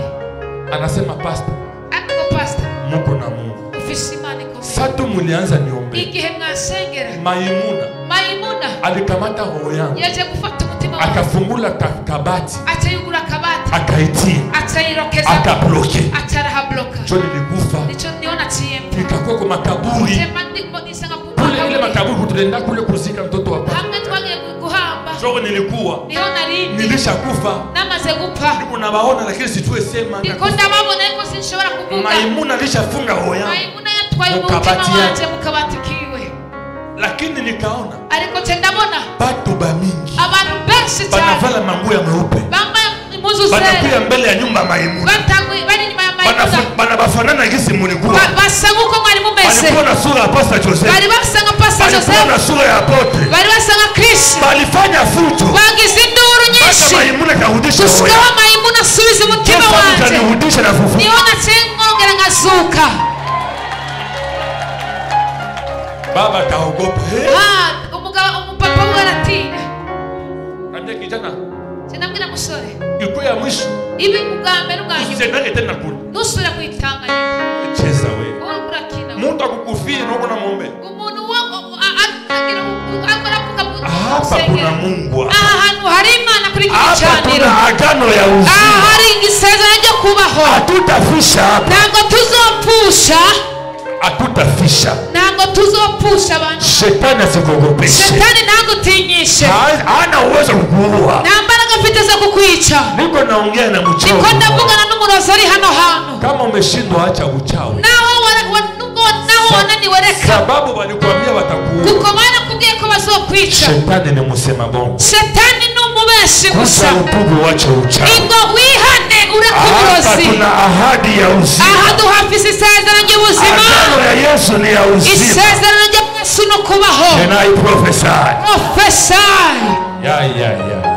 Anasema pastor. Ako pastor. Mungu na Mungu. Ufisimani kwa. Satu mulianza niombe. Igihe mwasengera. Maimuna alikamata roho yangu. Yaje gufata umutima wangu. Akafungula kabati. Atayugura kabati. Akaitia. Atayirokeza. Akabloke. Ataraha bloka. Joni nilikufa. Nicho niona TM. Nikakuwa kwa makaburi. Tema ndiko nisanga kule ile makaburi tulienda kule kuzika mtoto wako. Hamwe twagiye kuhamba. Joni nilikuwa. Niona lini. Nilishakufa. Namaze gupfa. Niko nabaona lakini situe sema. Niko ndababona ariko sinshobora kuvuga. Maimuna alishafunga roho yangu. Maimuna yatwaye umutima wanje mukabatikiwe. Lakini nikaona. Ariko tendabona. Batu ba mingi. Abantu benshi cyane. Banavala manguo ya meupe. Bambaye impuzu zera. Banakuya mbele ya nyumba Maimuna. Bari nyuma ya Maimuna. Banabafanana gisi mulikuwa. Basangu ko mwari mumeze. Balikuwa na sura ya Pastor Joseph. Bari basanga Pastor Joseph. Balikuwa na sura ya apotre. Bari basanga Kristo. Balifanya fujo. Bagize induru nyinshi. Maimuna karudisha roho. Tushikawa Maimuna subiza umutima wanje. Kanirudisha na fufu. Niona tengongera ngazuka. Baba kaogopa. Umupapa we aratinya. Ambia kijana. Sinambwira musore. Iko ya mwisho. Ibi ugambere uganyuma. Usiendage tena kule. Nusura kwitanganya. Cheza wewe. Urakina. Mungu akukufie na uko na muombe. Umuntu agira akarapuka mu. Hapa kuna Mungu. Ahantu hari Imana kuri kicaniro. Hapa kuna agano ya uzima. Hari igisezerano ryo kubaho. Hatutafisha hapa. Ntabwo tuzopfusha. Hatutafisha. Ntabwo tuzopfusha abantu. Shetani asikogopeshe. Shetani nagutinyishe. Hana uwezo kukuua. Nambaraga mfite zo kukwica. Niko naongea na mchawi. Niko ndavugana n'umurozi ari hano hano. Kama umeshindwa acha uchawi. Naho wananiwe reka. Sababu walikwambia watakuua. Kuko banakubwiye ko bazokwica. Shetani ni musema bongo. Shetani ni umubeshi gusa. Kusa upugu wacha uchawi. Ingo wihane urekuburozi. Hapa kuna ahadi ya uzima. Ahadu hafisi isezerano ry'ubuzima. Agano ya Yesu ni ya uzima. Isezerano rya Yesu no kubaho. And I prophesy. Prophesy. Yeah.